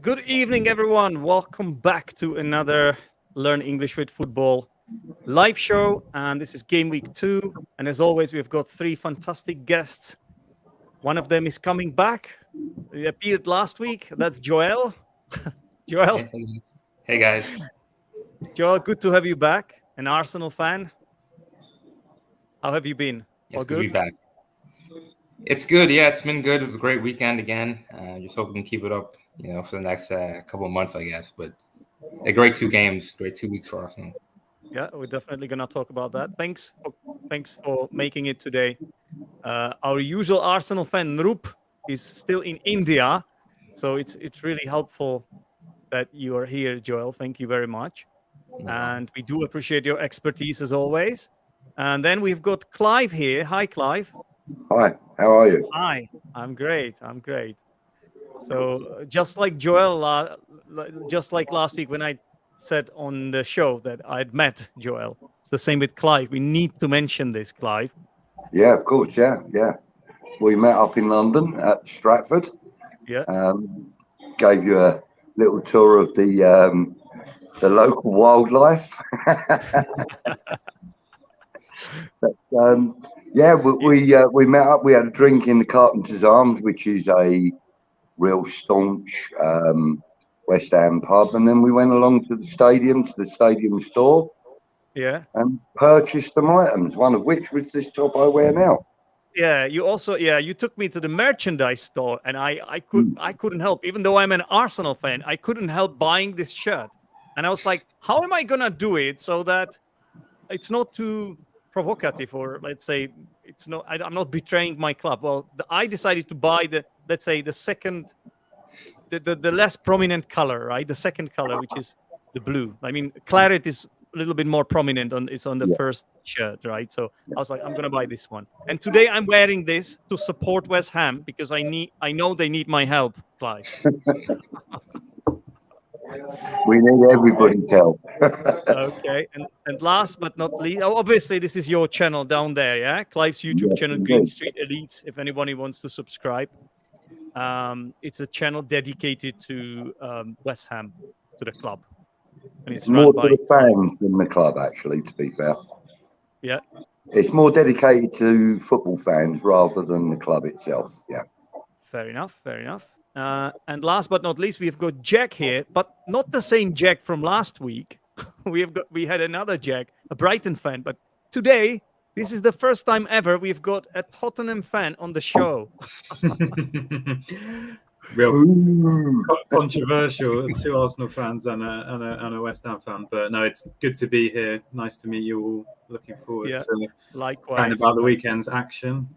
Good evening, everyone. Welcome back to another Learn English with Football live show. And this is Game Week 2. And as always, we've got three fantastic guests. One of them is coming back. He appeared last week. That's Joel. Joel. Hey, guys. Joel, good to have you back. An Arsenal fan. How have you been? It's good to be back. It's good. Yeah, it's been good. It was a great weekend again. Just hoping to keep it up, for the next couple of months, I guess. But a great 2 games, great 2 weeks for Arsenal. Yeah, we're definitely going to talk about that. Thanks for making it today. Our usual Arsenal fan, Rup, is still in India. So it's really helpful that you are here, Joel. Thank you very much. And we do appreciate your expertise as always. And then we've got Clive here. Hi, Clive. Hi, how are you? Hi, I'm great. So just like Joel, just like last week when I said on the show that I'd met Joel, it's the same with Clive. We need to mention this, Clive. Yeah, of course. Yeah. We met up in London at Stratford. Yeah. Gave you a little tour of the local wildlife. But, we met up. We had a drink in the Carpenter's Arms, which is a real staunch West Ham pub, and then we went along to the stadium store. Yeah. And purchased some items, one of which was this top I wear now. Yeah, you took me to the merchandise store, and I couldn't help, even though I'm an Arsenal fan, I couldn't help buying this shirt. And I was like, how am I gonna do it so that it's not too provocative, or let's say I'm not betraying my club. Well, I decided to buy the second, the less prominent color, right? The second color, which is the blue. I mean, claret is a little bit more prominent on the first shirt, right? So I was like, I'm gonna buy this one. And today I'm wearing this to support West Ham because I know they need my help, Clive. We need everybody's help. Okay, and last but not least, obviously this is your channel down there, yeah? Clive's YouTube channel, Greenstreet Elite, if anybody wants to subscribe. It's a channel dedicated to West Ham, to the club. And it's more to the fans than the club, actually, to be fair. Yeah. It's more dedicated to football fans rather than the club itself, yeah. Fair enough. And last but not least, we've got Jack here, but not the same Jack from last week. We had another Jack, a Brighton fan, but today, this is the first time ever we've got a Tottenham fan on the show. Real controversial, 2 Arsenal fans and a West Ham fan, but no, it's good to be here. Nice to meet you all. Looking forward to likewise about the weekend's action.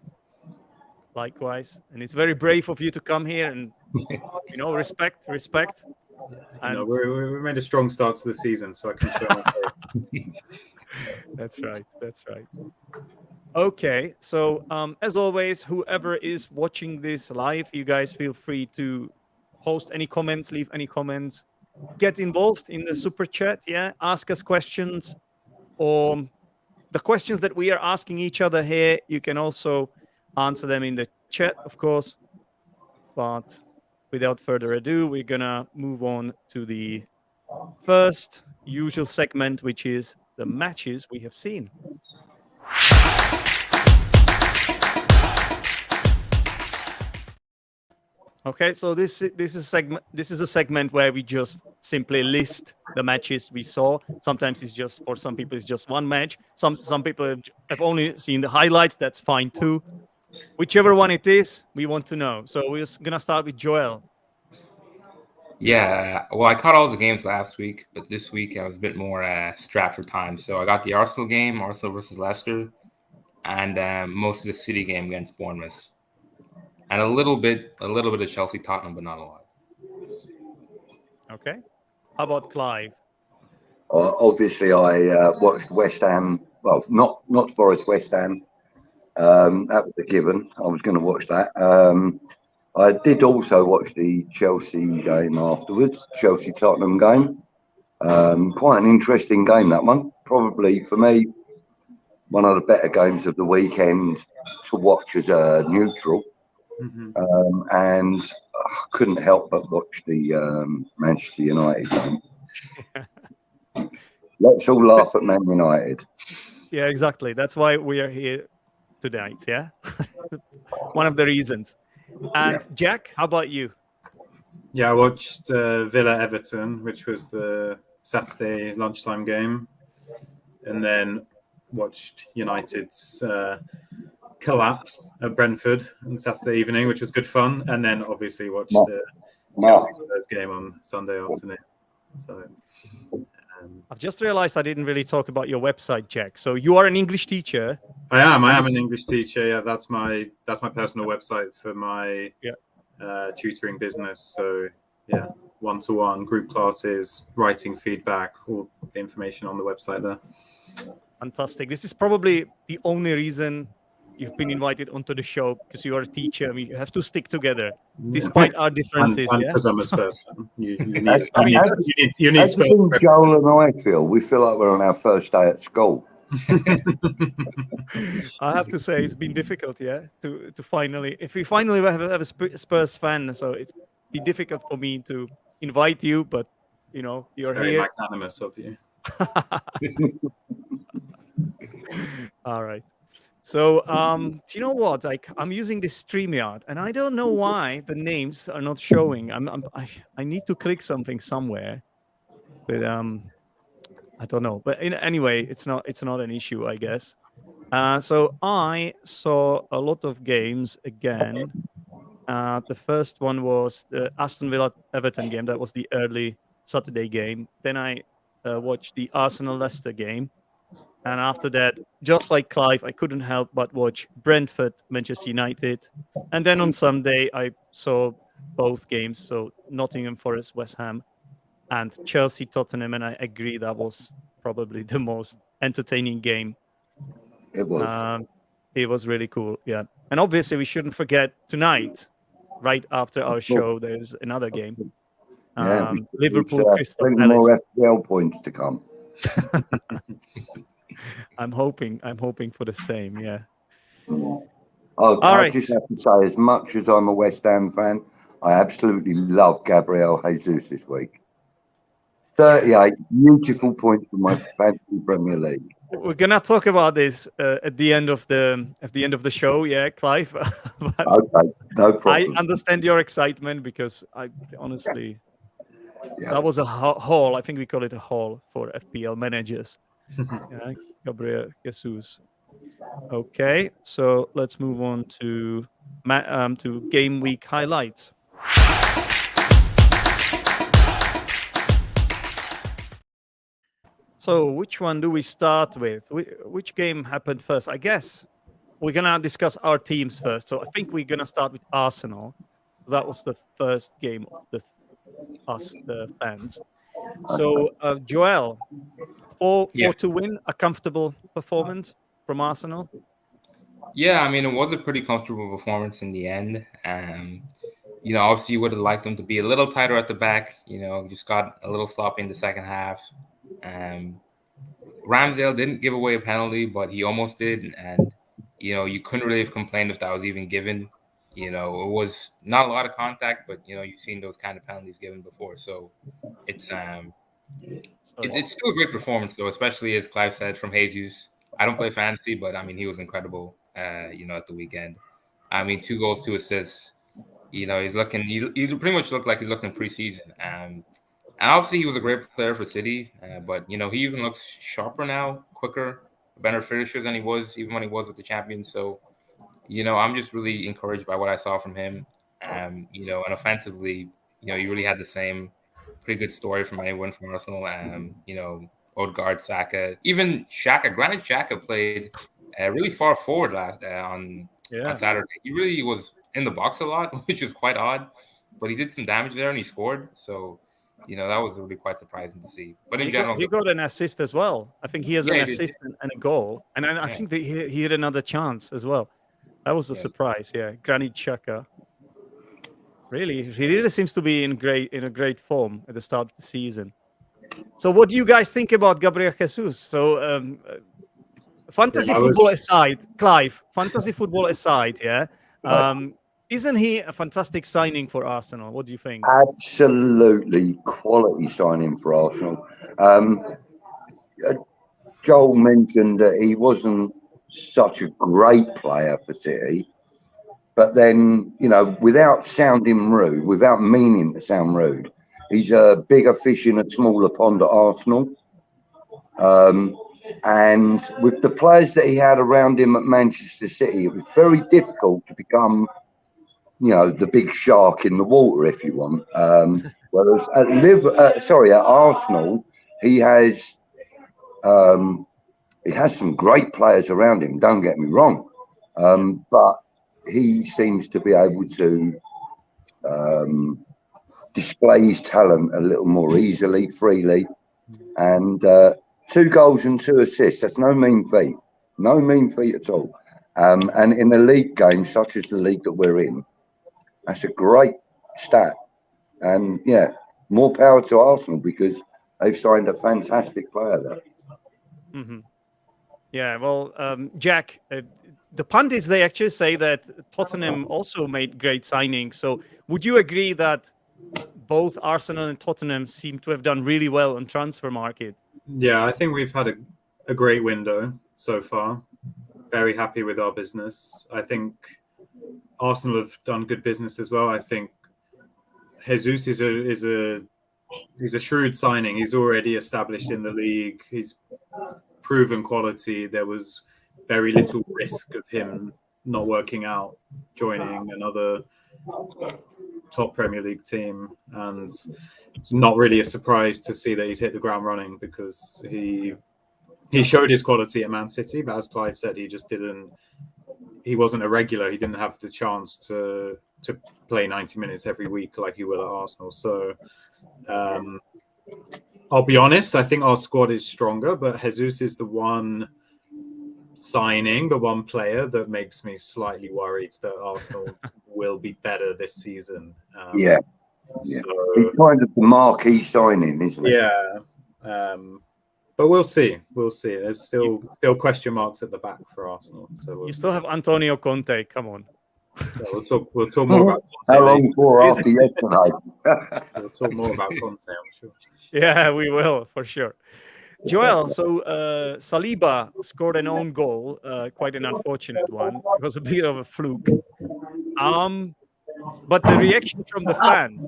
Likewise, and it's very brave of you to come here, and respect. And we made a strong start to the season, so I can show my face. That's right. Okay, so as always, whoever is watching this live, you guys feel free to post any comments, leave any comments, get involved in the super chat, ask us questions, or the questions that we are asking each other here, you can also answer them in the chat, of course. But without further ado, we're gonna move on to the first usual segment, which is the matches we have seen. Okay, so this is a segment where we just simply list the matches we saw. Sometimes it's just, for some people, it's just one match. Some people have only seen the highlights. That's fine too. Whichever one it is, we want to know. So we're gonna start with Joel. Yeah, well, I caught all the games last week, but this week I was a bit more strapped for time. So I got the Arsenal game, Arsenal versus Leicester, and most of the City game against Bournemouth, and a little bit of Chelsea Tottenham, but not a lot. Okay, how about Clive? Obviously, I watched West Ham. Well, not Forest West Ham. That was a given. I was going to watch that. I did also watch the Chelsea game afterwards, Chelsea Tottenham game. Quite an interesting game, that one. Probably for me, one of the better games of the weekend to watch as a neutral. And couldn't help but watch the Manchester United game. Let's all laugh at Man United. Yeah, exactly. That's why we are here tonight. Yeah, one of the reasons. And Jack, how about you? Yeah, I watched Villa Everton, which was the Saturday lunchtime game, and then watched United's collapse at Brentford on Saturday evening, which was good fun, and then obviously watched the Chelsea Spurs game on Sunday afternoon. So I've just realized I didn't really talk about your website, Jack. So you are an English teacher. I am an English teacher. Yeah, that's my personal website for my tutoring business. So yeah, one-to-one group classes, writing feedback, all the information on the website there. Fantastic. This is probably the only reason you've been invited onto the show, because you are a teacher. I mean, you have to stick together despite our differences. And yeah, because I'm a Spurs fan, you need As Spurs. Joel and I feel, we feel like we're on our first day at school. I have to say it's been difficult, to finally, if we finally have a Spurs fan, so it's been difficult for me to invite you, but you're very here. magnanimous of you. All right. So, do you know what? I'm using this StreamYard, and I don't know why the names are not showing. I need to click something somewhere, but I don't know. But anyway, it's not an issue, I guess. So I saw a lot of games again. The first one was the Aston Villa Everton game. That was the early Saturday game. Then I watched the Arsenal Leicester game. And after that, just like Clive, I couldn't help but watch Brentford, Manchester United. And then on Sunday, I saw both games. So Nottingham Forest, West Ham, and Chelsea, Tottenham. And I agree that was probably the most entertaining game. It was. It was really cool. Yeah. And obviously, we shouldn't forget tonight, right after our show, there's another game. Liverpool, Crystal plenty Palace. more FPL points to come. I'm hoping for the same. Yeah. I just have to say, as much as I'm a West Ham fan, I absolutely love Gabriel Jesus this week. 38 beautiful points for my fantasy Premier League. We're gonna talk about this at the end of the show, yeah, Clive. But Okay, no problem. I understand your excitement, because I honestly, that was a haul. I think we call it a haul for FPL managers. Yeah, Gabriel Jesus. Okay, so let's move on to game week highlights. So which one do we start with? Which game happened first? I guess we're gonna discuss our teams first. So I think we're gonna start with Arsenal. That was the first game of the fans. So Joel, 4 to win, a comfortable performance from Arsenal. Yeah, I mean, it was a pretty comfortable performance in the end. Obviously you would have liked them to be a little tighter at the back. Just got a little sloppy in the second half. Ramsdale didn't give away a penalty, but he almost did. And, you couldn't really have complained if that was even given. It was not a lot of contact, but, you've seen those kind of penalties given before. So it's still a great performance, though, especially as Clive said, from Jesus. I don't play fantasy, but, I mean, he was incredible, at the weekend. I mean, 2 goals, 2 assists. He's looking. He pretty much looked like he's looking preseason. And obviously, he was a great player for City. But he even looks sharper now, quicker, better finisher than he was even when he was with the champions. So, I'm just really encouraged by what I saw from him. And offensively, he really had the same pretty good story from anyone from Arsenal. Odegaard, Saka, even Xhaka. Granted, Xhaka played really far forward on Saturday. He really was in the box a lot, which is quite odd. But he did some damage there and he scored. So, that was really quite surprising to see. But in general, he got an assist as well. I think he has an assist and a goal. And I think that he had another chance as well. That was a surprise. Yeah, Granit Xhaka. Really, he really seems to be in a great form at the start of the season. So, what do you guys think about Gabriel Jesus? So, fantasy football aside, Clive. Fantasy football aside, Isn't he a fantastic signing for Arsenal? What do you think? Absolutely quality signing for Arsenal. Joel mentioned that he wasn't such a great player for City, but then, without sounding rude, without meaning to sound rude, he's a bigger fish in a smaller pond at Arsenal. And with the players that he had around him at Manchester City, it was very difficult to become, the big shark in the water, if you want. Whereas at Arsenal, he has some great players around him. Don't get me wrong, but he seems to be able to display his talent a little more easily, freely, and 2 goals and 2 assists. That's no mean feat. No mean feat at all. And in a league game such as the league that we're in, that's a great stat. And yeah, more power to Arsenal because they've signed a fantastic player there. Mm-hmm. Yeah, well, Jack, the pundits, they actually say that Tottenham also made great signings. So would you agree that both Arsenal and Tottenham seem to have done really well on transfer market? Yeah, I think we've had a great window so far. Very happy with our business. I think Arsenal have done good business as well. I think Jesus is a shrewd signing. He's already established in the league. He's proven quality. There was very little risk of him not working out, joining another top Premier League team, and it's not really a surprise to see that he's hit the ground running because he showed his quality at Man City, but as Clive said, he wasn't a regular. He didn't have the chance to play 90 minutes every week like he will at Arsenal. So I'll be honest, I think our squad is stronger, but Jesus is the one signing, the one player that makes me slightly worried that Arsenal will be better this season. Yeah. So, it's kind of the marquee signing, isn't it? Yeah. But we'll see. We'll see. There's still question marks at the back for Arsenal. So you still have Antonio Conte. Come on. Yeah, we'll talk more about Conte. How long for after yesterday? We'll talk more about Conte, I'm sure. Yeah, we will for sure. Joel, so Saliba scored an own goal, quite an unfortunate one. It was a bit of a fluke. But the reaction from the fans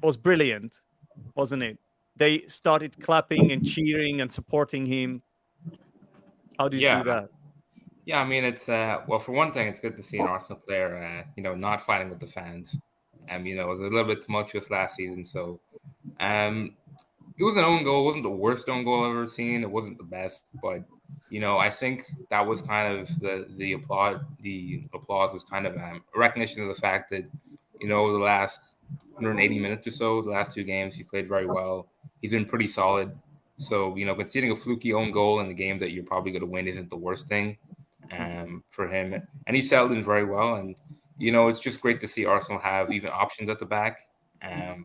was brilliant, wasn't it? They started clapping and cheering and supporting him. How do you see that? Yeah, I mean, it's well, for one thing, it's good to see an Arsenal player, not fighting with the fans. It was a little bit tumultuous last season, so it was an own goal. It wasn't the worst own goal I've ever seen. It wasn't the best, but I think that was kind of the applause. The applause was kind of a recognition of the fact that over the last 180 minutes or so, the last 2 games, he played very well. He's been pretty solid. So conceding a fluky own goal in the game that you're probably going to win isn't the worst thing for him. And he settled in very well. And it's just great to see Arsenal have even options at the back.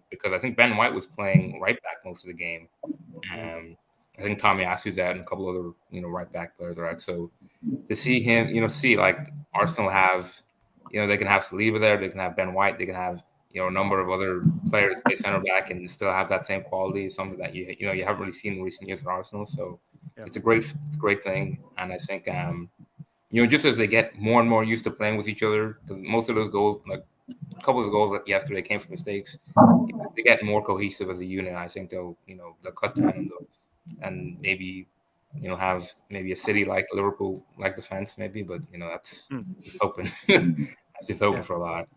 Because I think Ben White was playing right back most of the game. I think Tommy Asu's out and a couple other, right back players are out. So to see him, see like Arsenal have, they can have Saliba there, they can have Ben White, they can have, a number of other players play center back and still have that same quality, something that you haven't really seen in recent years at Arsenal. So it's a great thing. And I think, just as they get more and more used to playing with each other, because most of those goals, like a couple of the goals like yesterday came from mistakes. They get more cohesive as a unit. I think they'll cut down on those and maybe, have maybe a City like Liverpool like defense maybe, but that's hoping. That's just hoping for a lot.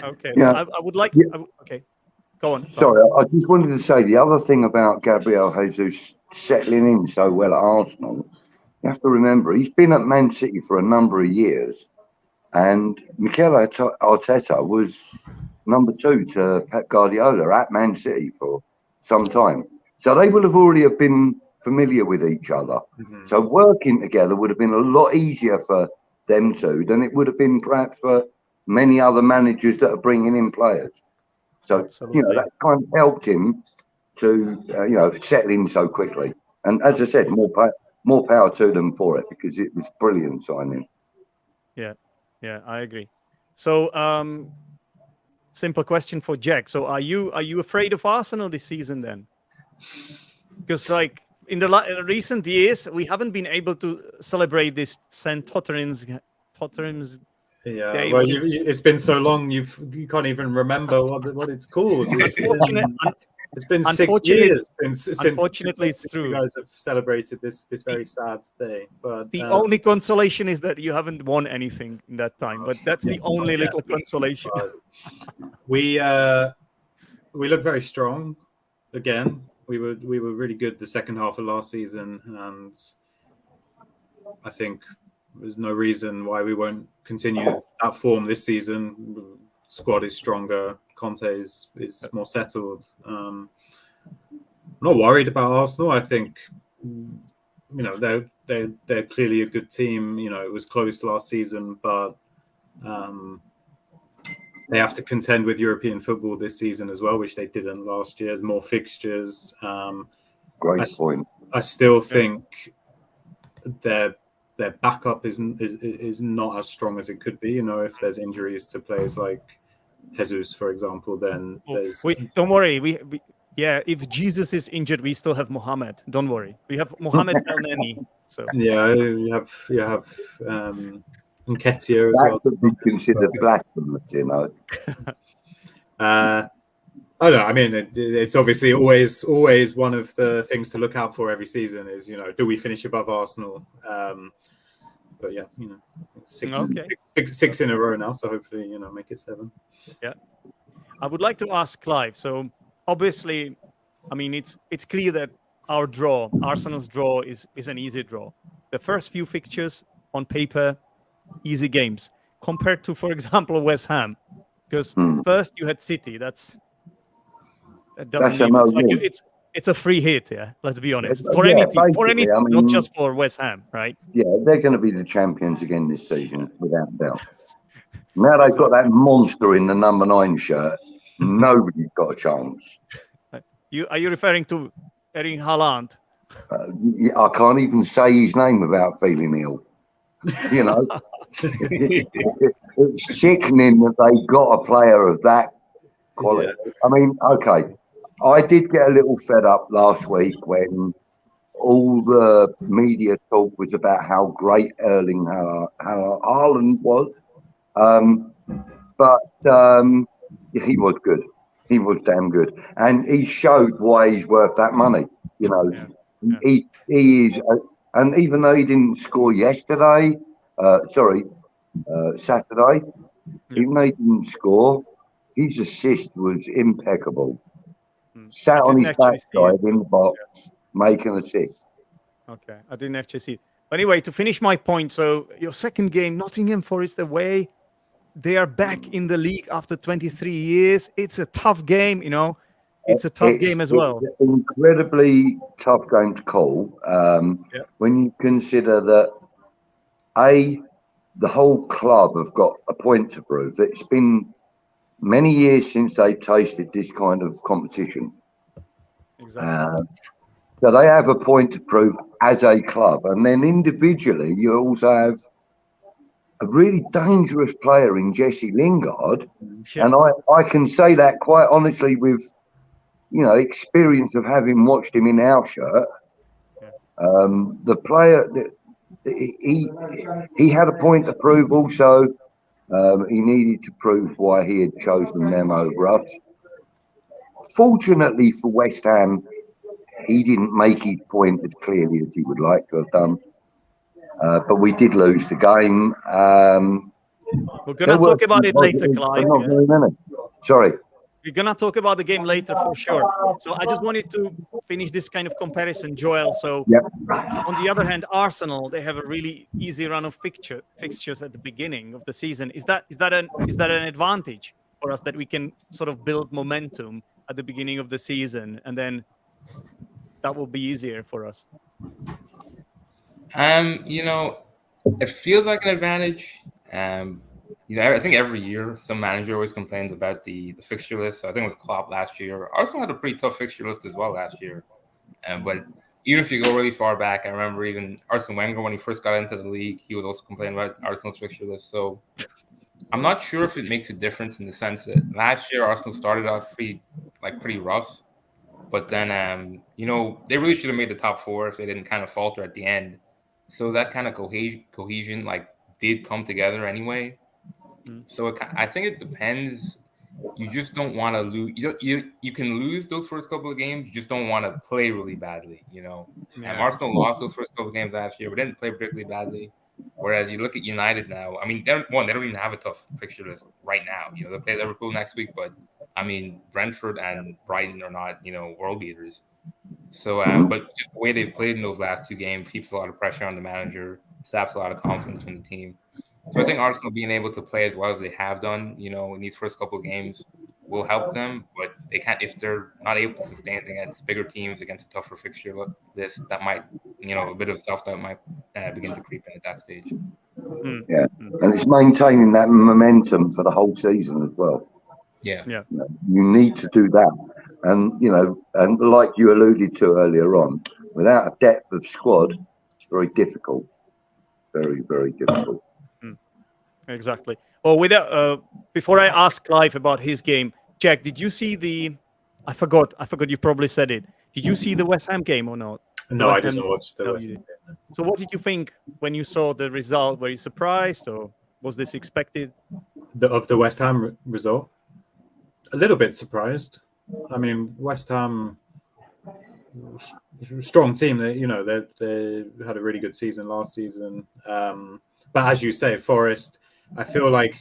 Okay. Yeah. I would like. Okay. Go on. Sorry, I just wanted to say the other thing about Gabriel Jesus settling in so well at Arsenal. You have to remember he's been at Man City for a number of years. And Mikel Arteta was number 2 to Pep Guardiola at Man City for some time. So they would have already have been familiar with each other. Mm-hmm. So working together would have been a lot easier for them two than it would have been perhaps for many other managers that are bringing in players. So, that kind of helped him to, settle in so quickly. And as I said, more power to them for it because it was brilliant signing. Yeah, I agree. So, simple question for Jack. So, are you afraid of Arsenal this season then? Because like in the recent years, we haven't been able to celebrate this St. Tottenham's Yeah, Day. well, it's been so long, you can't even remember what it's called. It's been 6 years since Unfortunately, it's true. You guys have celebrated this very sad day. But the only consolation is that you haven't won anything in that time. But that's the only little consolation. We look very strong again. We were really good the second half of last season, and I think there's no reason why we won't continue that form this season. The squad is stronger. Conte is more settled. I'm not worried about Arsenal. I think they're clearly a good team. It was close last season, but they have to contend with European football this season as well, which they didn't last year. There's more fixtures. Great point. I still think their backup is not as strong as it could be. If there's injuries to players like Jesus, for example, then there's. Don't worry. If Jesus is injured, we still have Mohamed. Don't worry. We have Mohamed El Neni. So yeah, you have Nketiah as well. That could be considered blasphemous, I don't know. I mean, it's obviously always one of the things to look out for every season is, do we finish above Arsenal? But yeah, six in a row now, so hopefully, make it 7. Yeah. I would like to ask Clive. So obviously, I mean, it's clear that Arsenal's draw is an easy draw. The first few fixtures on paper, easy games compared to, for example, West Ham, because first you had City. That doesn't mean it's a free hit. Yeah, let's be honest. For any team, not just for West Ham, right? Yeah, they're going to be the champions again this season, without doubt. Now they've got that monster in the number 9 shirt. Nobody's got a chance. Are you referring to Erling Haaland? I can't even say his name without feeling ill. It's sickening that they got a player of that quality. Yeah. I mean, okay, I did get a little fed up last week when all the media talk was about how great Erling Haaland was. But he was good. He was damn good. And he showed why he's worth that money. He is, and even though he didn't score yesterday, Saturday, even though he didn't score, his assist was impeccable. Sat on his backside in the box, making assists. Okay, I didn't actually see it. But anyway, to finish my point, so your second game, Nottingham Forest away, they are back in the league after 23 years. It's a tough game, It's a tough game as well. It's an incredibly tough game to call. When you consider that, the whole club have got a point to prove. It's been many years since they've tasted this kind of competition. Exactly. So they have a point to prove as a club. And then individually, you also have a really dangerous player in Jesse Lingard. Yeah. And I can say that quite honestly with, experience of having watched him in our shirt. Yeah. The player, he had a point to prove also. He needed to prove why he had chosen them over us. Fortunately for West Ham, he didn't make his point as clearly as he would like to have done. But we did lose the game. We're going to talk about it later, Clive. Not very many. Sorry. We're going to talk about the game later for sure. So I just wanted to finish this kind of comparison, Joel. So on the other hand, Arsenal, they have a really easy run of fixtures at the beginning of the season. Is that an advantage for us that we can sort of build momentum at the beginning of the season, and then that will be easier for us? It feels like an advantage. I think every year some manager always complains about the fixture list. So I think it was Klopp last year. Arsenal had a pretty tough fixture list as well last year. But even if you go really far back, I remember even Arsene Wenger, when he first got into the league, he would also complain about Arsenal's fixture list. So I'm not sure if it makes a difference in the sense that last year Arsenal started out pretty rough, but then they really should have made the top four if they didn't kind of falter at the end. So that kind of cohesion did come together anyway. So I think it depends. You just don't want to lose. You can lose those first couple of games. You just don't want to play really badly. Arsenal lost those first couple of games last year, but didn't play particularly badly. Whereas you look at United now. I mean, they don't even have a tough fixture list right now. They play Liverpool next week, but I mean, Brentford and Brighton are not world beaters. So, but just the way they've played in those last two games keeps a lot of pressure on the manager, saps a lot of confidence from the team. So I think Arsenal being able to play as well as they have done, in these first couple of games will help them. But they can't if they're not able to sustain it against bigger teams, against a tougher fixture list. That might, a bit of self-doubt might begin to creep in at that stage. Yeah, and it's maintaining that momentum for the whole season as well. Yeah. You need to do that, and and like you alluded to earlier on, without a depth of squad, it's very difficult. Very, very difficult. Exactly. Well, before I ask Clive about his game, Jack, did you see the? I forgot. You probably said it. Did you see the West Ham game or not? No, I didn't watch the West Ham game. So, what did you think when you saw the result? Were you surprised, or was this expected? Of the West Ham result, a little bit surprised. I mean, West Ham, strong team. They had a really good season last season. But as you say, Forest, I feel like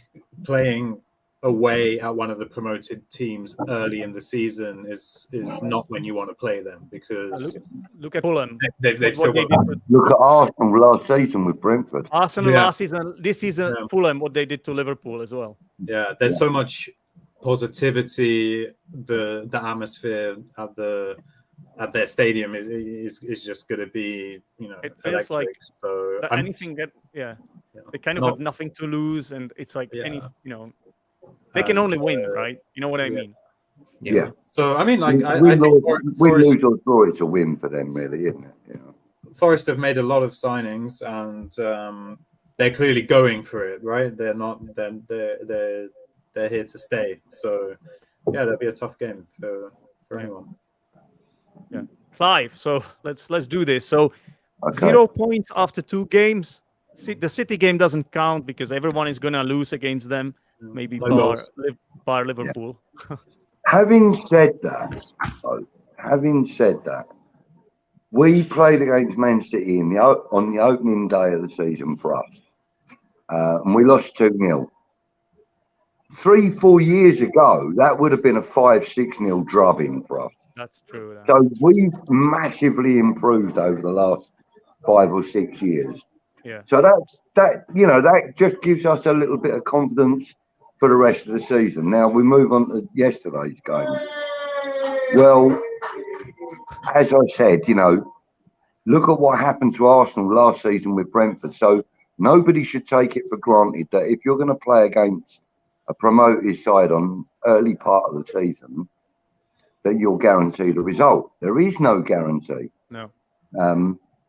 playing away at one of the promoted teams early in the season is not when you want to play them, because look at Fulham. They've still got. Look at Arsenal last season with Brentford. Arsenal last season, this season, Fulham, what they did to Liverpool as well. Yeah, there's so much positivity. The atmosphere at their stadium is just going to be, it feels electric. Like so anything that they kind of have nothing to lose, and it's like they can only win, right? You know what I mean? Yeah. So I mean, like I win think lose or draw, it's a win for them, really, isn't it? Forest have made a lot of signings, and they're clearly going for it, right? They're not. They're here to stay. So that'll be a tough game for anyone. Yeah, Clive. So let's do this. So 0 points after 2 games. The City game doesn't count because everyone is gonna lose against them. Maybe bar Liverpool. Yeah. Having said that, we played against Man City on the opening day of the season for us, and we lost 2-0. 3-4 years ago, that would have been a 5-6-0 drubbing for us. That's true. So we've massively improved over the last 5 or 6 years. Yeah. So that just gives us a little bit of confidence for the rest of the season. Now we move on to yesterday's game. Well, as I said, look at what happened to Arsenal last season with Brentford. So nobody should take it for granted that if you're going to play against a promoted side on early part of the season, that you're guaranteed a result. There is no guarantee. No.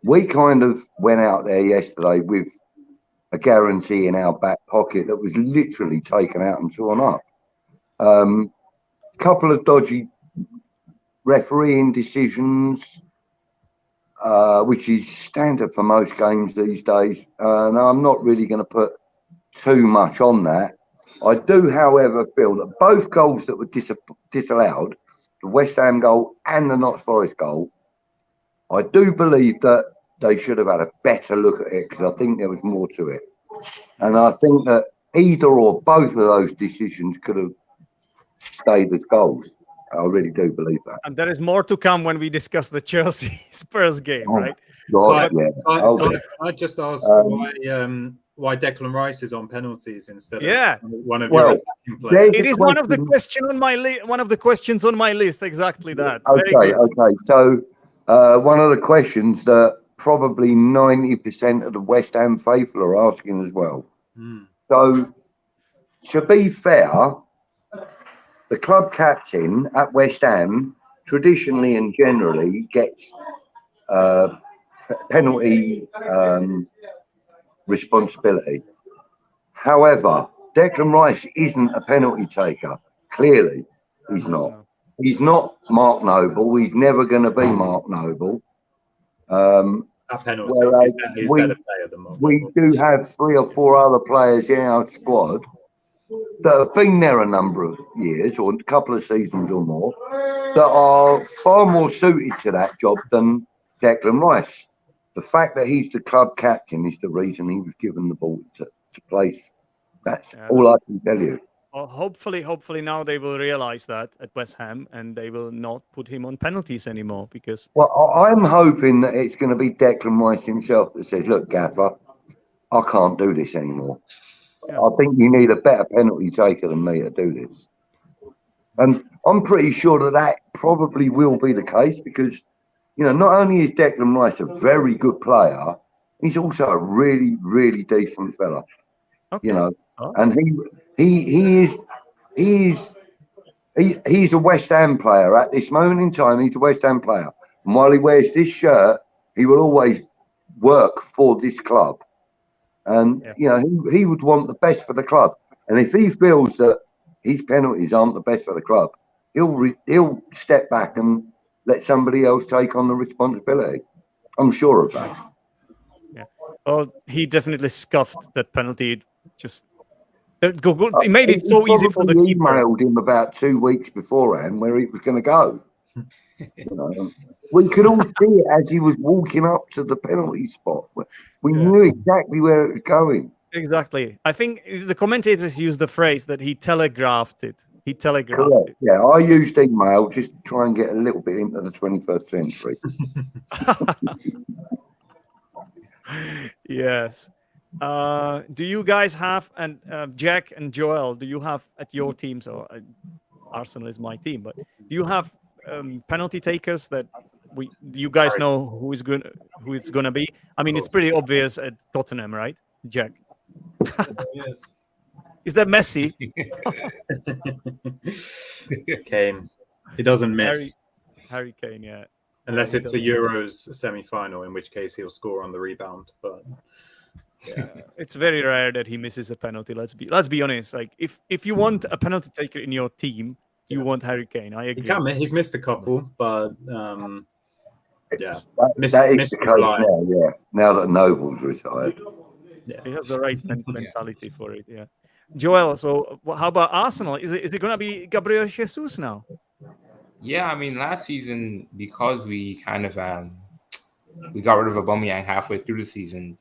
We kind of went out there yesterday with a guarantee in our back pocket that was literally taken out and torn up. Couple of dodgy refereeing decisions, which is standard for most games these days. Now, I'm not really going to put too much on that. I do, however, feel that both goals that were disallowed, the West Ham goal and the Notts Forest goal, I do believe that they should have had a better look at it, because I think there was more to it. And I think that either or both of those decisions could have stayed as goals. I really do believe that. And there is more to come when we discuss the Chelsea Spurs game, right? God, Can I just ask why Declan Rice is on penalties instead of one of your attacking players? It is one of the questions on my list. Exactly that. Okay. So one of the questions that probably 90% of the West Ham faithful are asking as well. So to be fair, the club captain at West Ham traditionally and generally gets penalty responsibility. However, Declan Rice isn't a penalty taker. Clearly, he's not. No. He's not Mark Noble. He's never going to be Mark Noble. At penalties, Whereas he's better player than Mark we Noble. do have 3 or 4 other players in our squad that have been there a number of years or a couple of seasons or more that are far more suited to that job than Declan Rice. The fact that he's the club captain is the reason he was given the ball to place. That's all I can tell you. Well, hopefully now they will realize that at West Ham and they will not put him on penalties anymore because. Well, I'm hoping that it's going to be Declan Rice himself that says, "Look, Gaffer, I can't do this anymore. Yeah. I think you need a better penalty taker than me to do this." And I'm pretty sure that that probably will be the case because, you know, not only is Declan Rice a very good player, he's also a really, really decent fella. Okay. You know, and he's a West Ham player at this moment in time. He's a West Ham player, and while he wears this shirt, he will always work for this club. And you know, he would want the best for the club. And if he feels that his penalties aren't the best for the club, he'll step back and let somebody else take on the responsibility. I'm sure of that. Yeah. Oh, he definitely scuffed that penalty. Just he made it so easy for the keeper. Emailed him about 2 weeks beforehand where he was going to go. You know, we could all see it as he was walking up to the penalty spot. We knew exactly where it was going. Exactly. I think the commentators used the phrase that he telegraphed it. He telegraphed Correct. it. Yeah, I used email just to try and get a little bit into the 21st century. Yes. Do you guys have, and Jack and Joel, do you have at your teams, or Arsenal is my team, but do you have penalty takers that you guys know who it's going to be? I mean, it's pretty obvious at Tottenham, right, Jack? Yes. Is that Messi? Kane. He doesn't miss. Harry Kane, yeah. Unless it's a Euros semi-final, in which case he'll score on the rebound. But yeah, it's very rare that he misses a penalty. Let's be honest. Like if you want a penalty taker in your team, you want Harry Kane. I agree. He's missed a couple, but that is the case now. Yeah, now that Noble's retired. Yeah, he has the right mentality for it. Yeah, Joel. So how about Arsenal? Is it going to be Gabriel Jesus now? Yeah, I mean, last season because we kind of we got rid of Aubameyang halfway through the season.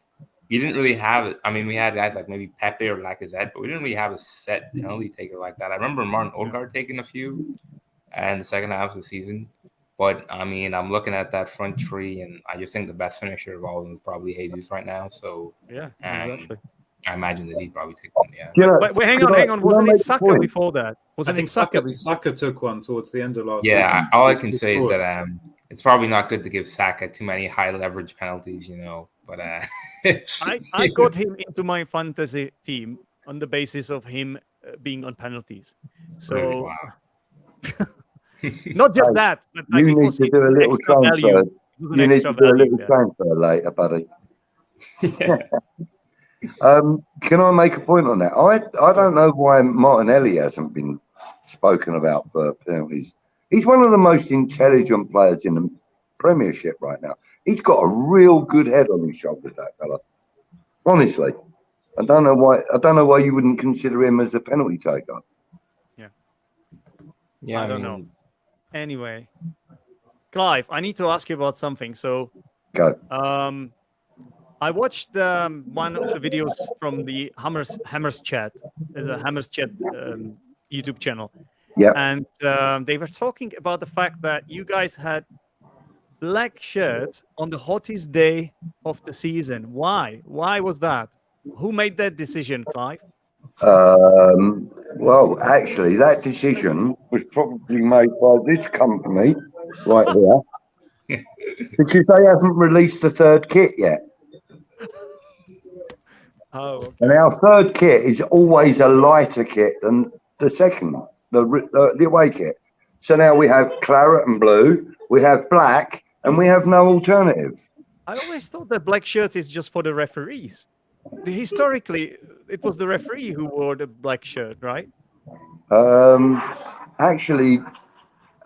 We didn't really have it. I mean, we had guys like maybe Pepe or Lacazette, but we didn't really have a set penalty taker like that. I remember Martin Odegaard taking a few in the second half of the season. But, I mean, I'm looking at that front tree, and I just think the best finisher of all of them is probably Jesus right now. So, yeah, exactly. I imagine that he'd probably take one, yeah. But wait, hang on. Wasn't it Saka before that? I think Saka took one towards the end of last season. Yeah, all I can say is that it's probably not good to give Saka too many high leverage penalties, you know. But I got him into my fantasy team on the basis of him being on penalties. So really? Wow. Not just that, but like you need to do a little transfer. You need to do a little transfer later, buddy. Can I make a point on that? I don't know why Martinelli hasn't been spoken about for penalties. He's one of the most intelligent players in the Premiership right now. He's got a real good head on his shoulders, that fella. Honestly, I don't know why you wouldn't consider him as a penalty taker. Yeah, I don't know. Anyway, Clive, I need to ask you about something. So, go. I watched one of the videos from the Hammers Chat, YouTube channel. Yeah. And they were talking about the fact that you guys had black shirts on the hottest day of the season. Why? Why was that? Who made that decision, Clive? Well, actually, that decision was probably made by this company right here because they haven't released the third kit yet. Oh, okay. And our third kit is always a lighter kit than the second, the away kit. So now we have claret and blue, we have black, and we have no alternative. I always thought that black shirts is just for the referees. Historically, it was the referee who wore the black shirt, right? Actually,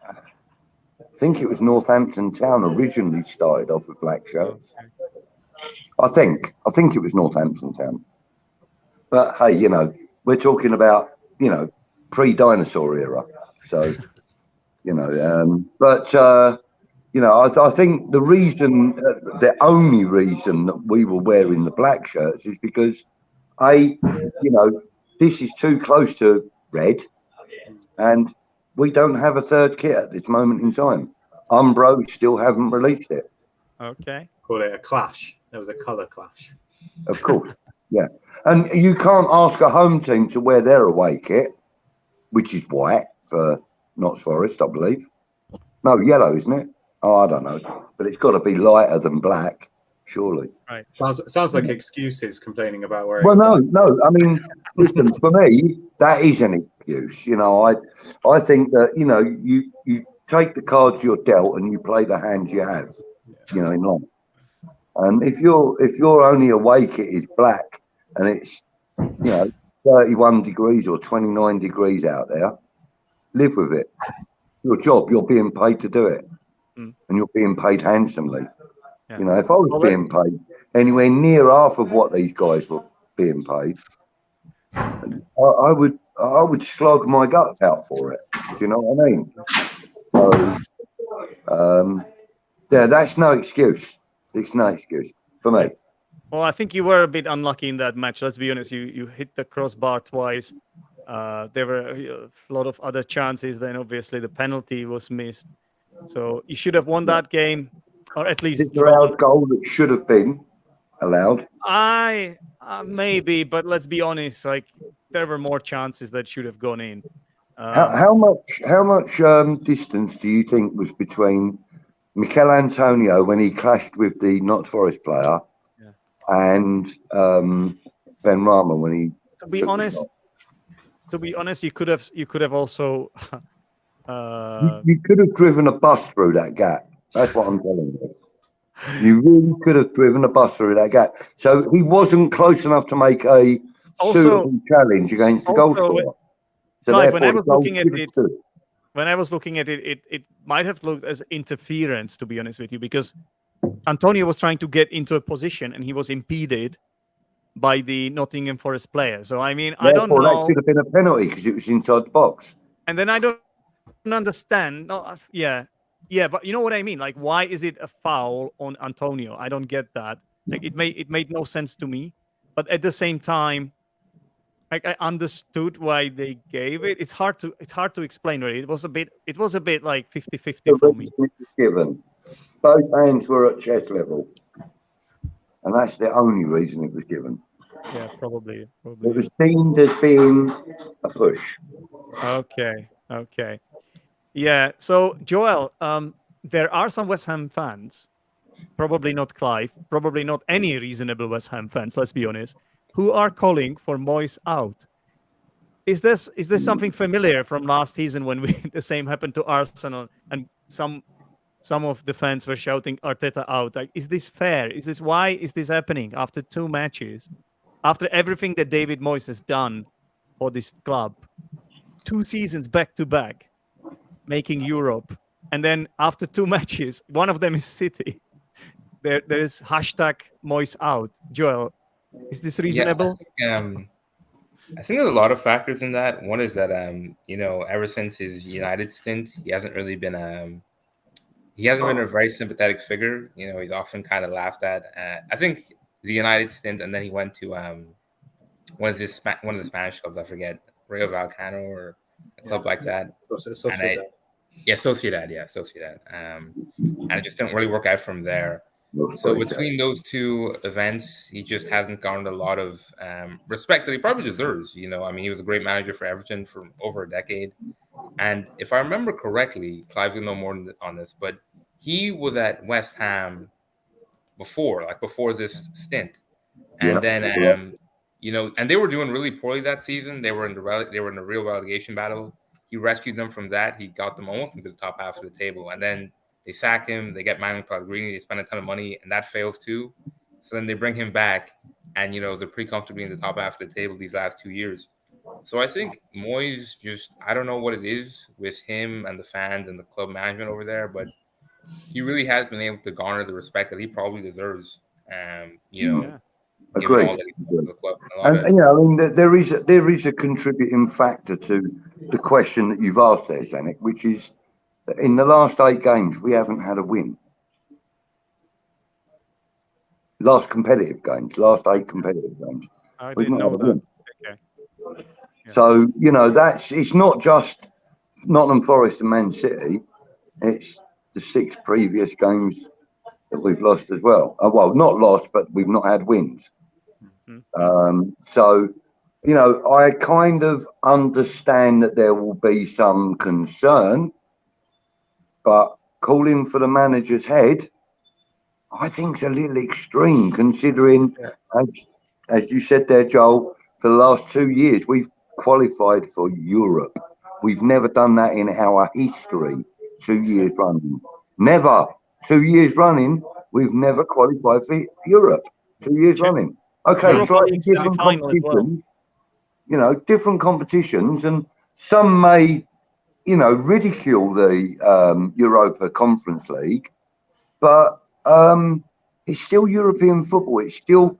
I think it was Northampton Town originally started off with black shirts. Okay. I think it was Northampton Town. But hey, we're talking about pre-dinosaur era, so I think the only reason that we were wearing the black shirts is because this is too close to red, and we don't have a third kit at this moment in time. Umbro still haven't released it. Okay. Call it a clash. There was a colour clash. Of course, yeah. And you can't ask a home team to wear their away kit, which is white for Notts Forest, I believe. No, yellow, isn't it? Oh, I don't know. But it's got to be lighter than black, surely. Right. Sounds like excuses complaining about wearing. Well, no. I mean, listen, for me, that is an excuse. I think that, you take the cards you're dealt and you play the hand you have, in life. And if your only away kit is black and it's 31 degrees or 29 degrees out there, live with it. Your job, you're being paid to do it, and you're being paid handsomely. Yeah. If I was being paid anywhere near half of what these guys were being paid, I would slog my guts out for it. Do you know what I mean? So, that's no excuse. It's no excuse for me. Well, I think you were a bit unlucky in that match. Let's be honest. You hit the crossbar twice. There were a lot of other chances. Then obviously the penalty was missed. So you should have won that game, or at least allowed goal that should have been allowed. Maybe, but let's be honest. Like there were more chances that should have gone in. How much distance do you think was between Mikel Antonio when he clashed with the Notts Forest player and Ben Rama when he? To be honest, you could have also. You could have driven a bus through that gap. That's what I'm telling you. You really could have driven a bus through that gap. So he wasn't close enough to make a suitable challenge against the goal scorer. So Clive, when I was looking at it, it might have looked as interference, to be honest with you, because Antonio was trying to get into a position and he was impeded by the Nottingham Forest player. So I mean, I don't know. That should have been a penalty because it was inside the box. And then I don't understand. No, yeah, but you know what I mean. Like, why is it a foul on Antonio? I don't get that. Like, it made no sense to me. But at the same time, like, I understood why they gave it. It's hard to explain really. It was a bit like 50-50 for me. Given. Both hands were at chest level. And that's the only reason it was given. Yeah, probably. It was deemed as being a push. Okay. Yeah. So, Joel, there are some West Ham fans, probably not Clive, probably not any reasonable West Ham fans, let's be honest, who are calling for Moyes out. Is this something familiar from last season when the same happened to Arsenal and some of the fans were shouting Arteta out? Like, is this fair? Why is this happening after 2 matches? After everything that David Moyes has done for this club, 2 seasons back to back, making Europe, and then after 2 matches, one of them is City. There is hashtag Moyes out. Joel, is this reasonable? Yeah, I think there's a lot of factors in that. One is that ever since his United stint, he hasn't been a very sympathetic figure. He's often kind of laughed at. I think the United stint, and then he went to one of the Spanish clubs. I forget, Rayo Vallecano or a club like that. Sociedad. Sociedad. And it just didn't really work out from there. So between those 2 events, he just hasn't garnered a lot of respect that he probably deserves. He was a great manager for Everton for over a decade. And if I remember correctly, Clive will know more on this, but he was at West Ham before this stint. And then, and they were doing really poorly that season. They were in the real relegation battle. He rescued them from that. He got them almost into the top half of the table. And then they sack him. They get Manuel Pellegrini. They spend a ton of money, and that fails too. So then they bring him back, and they're pretty comfortably in the top half of the table these last 2 years. So I think Moyes I don't know what it is with him and the fans and the club management over there, but he really has been able to garner the respect that he probably deserves. Yeah. Given all Agreed. that he's done for the club. And a lot And I mean, there is a contributing factor to the question that you've asked there, Zanik, which is that in the last 8 games we haven't had a win. Last 8 competitive games, I we've didn't not had know a that. win. Okay. Yeah. So it's not just Nottingham Forest and Man City; it's the 6 previous games that we've lost as well. Well, not lost, but we've not had wins. So, I kind of understand that there will be some concern, but calling for the manager's head, I think it's a little extreme considering, as you said there, Joel, for the last 2 years, we've qualified for Europe. We've never done that in our history, 2 years running. Never. 2 years running, we've never qualified for Europe. 2 years running. Okay, slightly different competitions, different competitions, and some may, ridicule the Europa Conference League, but it's still European football. It's still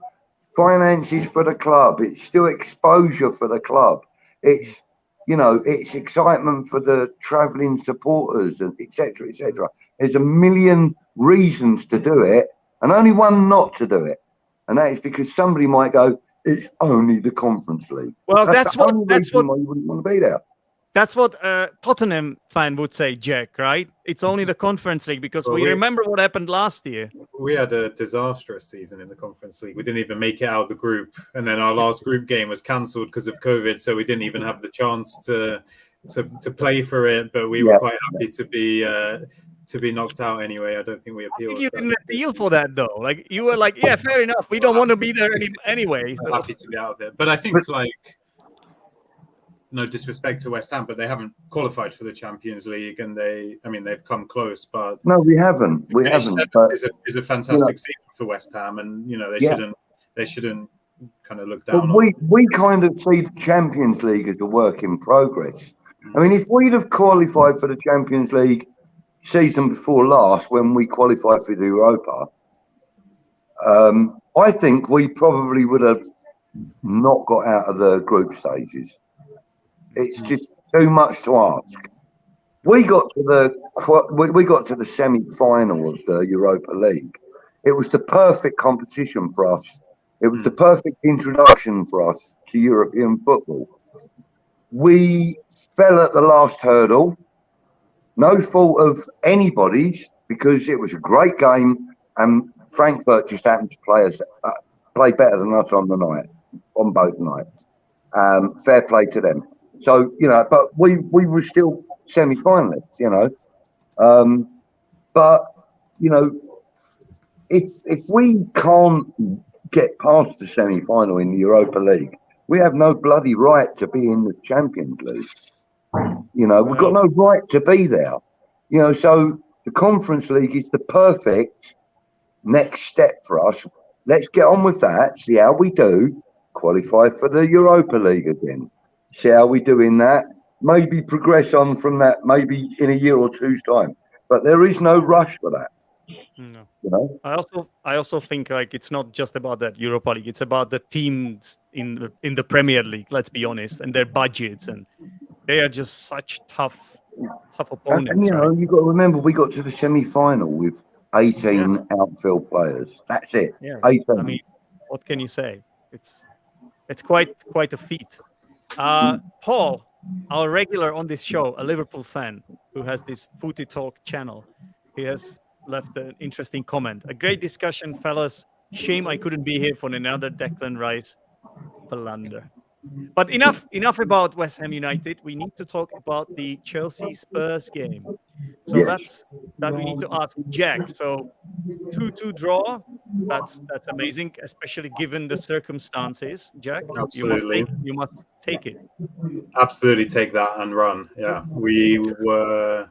finances for the club. It's still exposure for the club. It's, it's excitement for the travelling supporters, and et cetera, et cetera. There's a million reasons to do it, and only one not to do it. And that is because somebody might go, it's only the Conference League. Well, that's what why you wouldn't want to be there. That's what a Tottenham fan would say, Jack, right? It's only the Conference League because we remember what happened last year. We had a disastrous season in the Conference League. We didn't even make it out of the group. And then our last group game was cancelled because of COVID. So we didn't even have the chance to play for it. But we were quite happy to be knocked out anyway. I don't think we appealed. I think you didn't appeal for that, though. Like, you were like, yeah, fair enough. We don't want to be there anyway. So. Happy to be out of it. But I think, no disrespect to West Ham, but they haven't qualified for the Champions League, and they've come close. But no, we haven't. We haven't. But is a fantastic season for West Ham, and they shouldn't kind of look down. But we kind of see the Champions League as a work in progress. I mean, if we'd have qualified for the Champions League season before last, when we qualified for the Europa, I think we probably would have not got out of the group stages. It's just too much to ask. We got to the semi-final of the Europa League. It was the perfect competition for us. It was the perfect introduction for us to European football. We fell at the last hurdle. No fault of anybody's, because it was a great game, and Frankfurt just happened to play better than us on both nights. Fair play to them. So, but we were still semi-finalists, But, if we can't get past the semi-final in the Europa League, we have no bloody right to be in the Champions League. We've got no right to be there. So the Conference League is the perfect next step for us. Let's get on with that, see how we do, qualify for the Europa League again. See how we do in that. Maybe progress on from that, maybe in a year or two's time. But there is no rush for that. No. I also think it's not just about that Europa League. It's about the teams in the Premier League. Let's be honest, and their budgets, and they are just such tough opponents. And you've got to remember, we got to the semi-final with 18 outfield players. That's it. Yeah. 18. I mean, what can you say? It's quite a feat. Paul, our regular on this show, a Liverpool fan who has this Footy Talk channel, he has left an interesting comment. A great discussion, fellas. Shame I couldn't be here for another Declan Rice blunder. But enough about West Ham United. We need to talk about the Chelsea Spurs game. So that we need to ask Jack. So 2-2 draw. That's amazing, especially given the circumstances. Jack, absolutely, you must take it. Absolutely, take that and run. Yeah, we were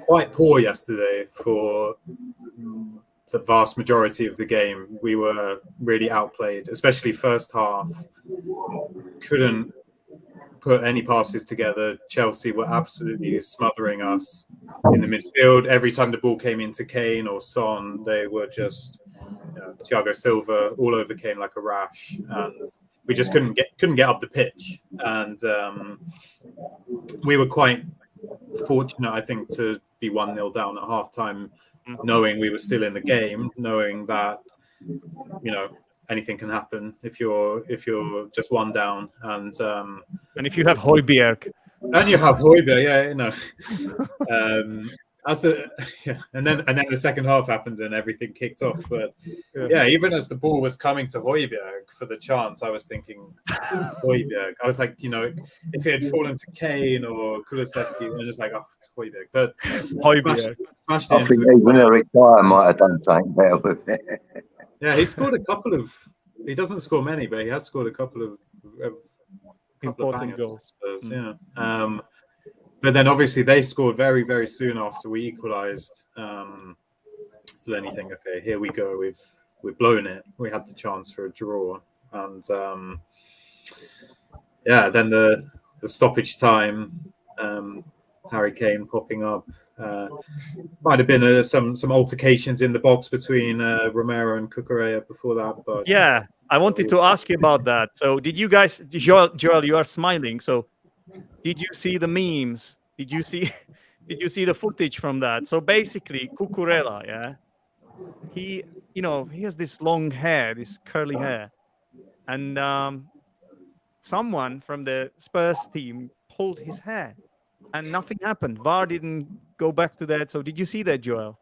quite poor yesterday for the vast majority of the game, we were really outplayed, especially first half. Couldn't put any passes together. Chelsea were absolutely smothering us in the midfield. Every time the ball came into Kane or Son, they were just Thiago Silva all over Kane like a rash, and we just couldn't get up the pitch. And we were quite fortunate, I think, to be 1-0 down at halftime, knowing we were still in the game, knowing that anything can happen if you're just one down, and if you have Højbjerg. And you have Højbjerg, and then the second half happened and everything kicked off. But even as the ball was coming to Højbjerg for the chance, I was thinking Højbjerg. I was like, if it had fallen to Kane or Kulusevski, then it's like, oh, it's Højbjerg. But Højbjerg. Smashed I think even Eric Dyer might have done something better with it. Yeah, he scored a couple of. He doesn't score many, but he has scored a couple of important goals. Yeah. But then obviously they scored very, very soon after we equalised. So then you think, okay, here we go. We've blown it. We had the chance for a draw, and then the stoppage time. Harry Kane popping up. Might have been some altercations in the box between Romero and Cucurella before that. But yeah, I wanted to ask you about that. So did you guys, Joel, you are smiling. So did you see the memes? Did you see the footage from that? So basically, Cucurella, he has this long hair, this curly hair, and someone from the Spurs team pulled his hair. And nothing happened. VAR didn't go back to that. So did you see that, Joel?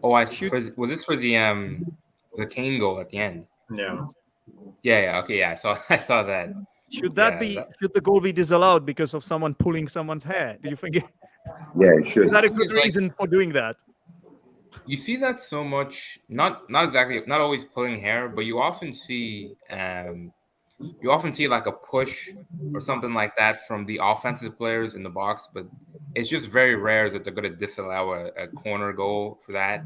Was this for the Kane goal at the end? Yeah. Yeah. Okay. Yeah. I saw that. Should the goal be disallowed because of someone pulling someone's hair? Do you think? Yeah, it should. Is that a good reason for doing that? You see that so much. Not always pulling hair, but you often see like a push or something like that from the offensive players in the box, but it's just very rare that they're going to disallow a corner goal for that,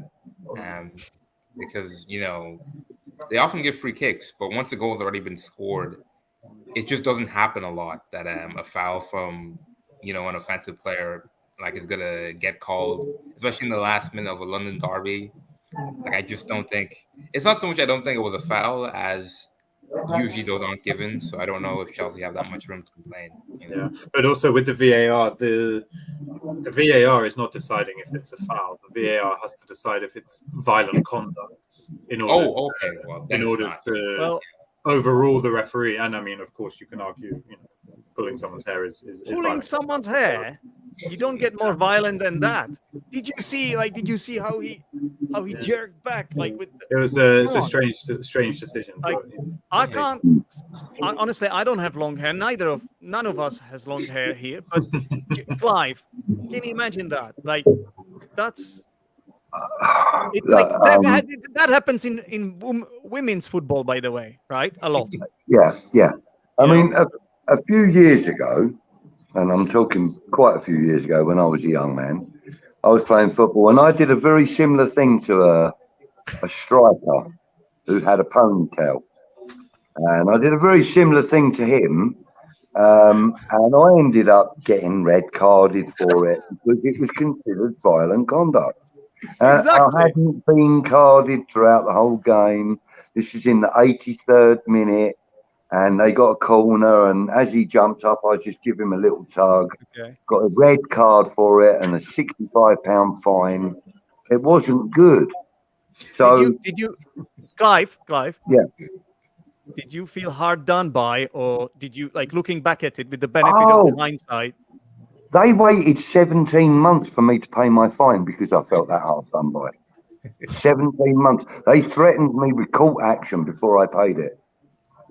because they often give free kicks, but once the goal's already been scored, it just doesn't happen a lot that a foul from an offensive player is going to get called, especially in the last minute of a London derby. I just don't think it's not so much I don't think it was a foul as usually those aren't given, so I don't know if Chelsea have that much room to complain. Yeah, but also with the VAR, the VAR is not deciding if it's a foul. The VAR has to decide if it's violent conduct in order. To overrule the referee. And I mean, of course, you can argue, pulling someone's hair is pulling violent. someone's hair. You don't get more violent than that. Did you see how he jerked back with? It was a strange decision. I can't. Honestly, I don't have long hair. None of us has long hair here. But Clive, can you imagine that? That's. That happens in women's football, by the way, right? A lot. Yeah. I mean, a few years ago. And I'm talking quite a few years ago when I was a young man, I was playing football and I did a very similar thing to a striker who had a ponytail. And I did a very similar thing to him. And I ended up getting red carded for it because it was considered violent conduct. Exactly. I hadn't been carded throughout the whole game. This was in the 83rd minute. And they got a corner, and as he jumped up, I just give him a little tug. Okay. Got a red card for it and a £65 fine. It wasn't good. So did you, Clive? Yeah. Did you feel hard done by, or did you looking back at it with the benefit of the hindsight? They waited 17 months for me to pay my fine because I felt that hard done by. 17 months. They threatened me with court action before I paid it.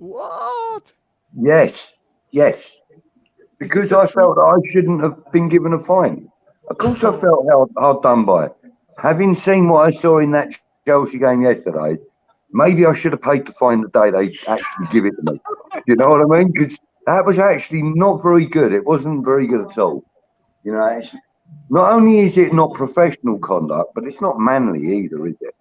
What? Yes. Because I felt that I shouldn't have been given a fine. Of course I felt hard done by. Having seen what I saw in that Chelsea game yesterday, maybe I should have paid the fine the day they actually give it to me. Do you know what I mean? Because that was actually not very good. It wasn't very good at all. Not only is it not professional conduct, but it's not manly either, is it?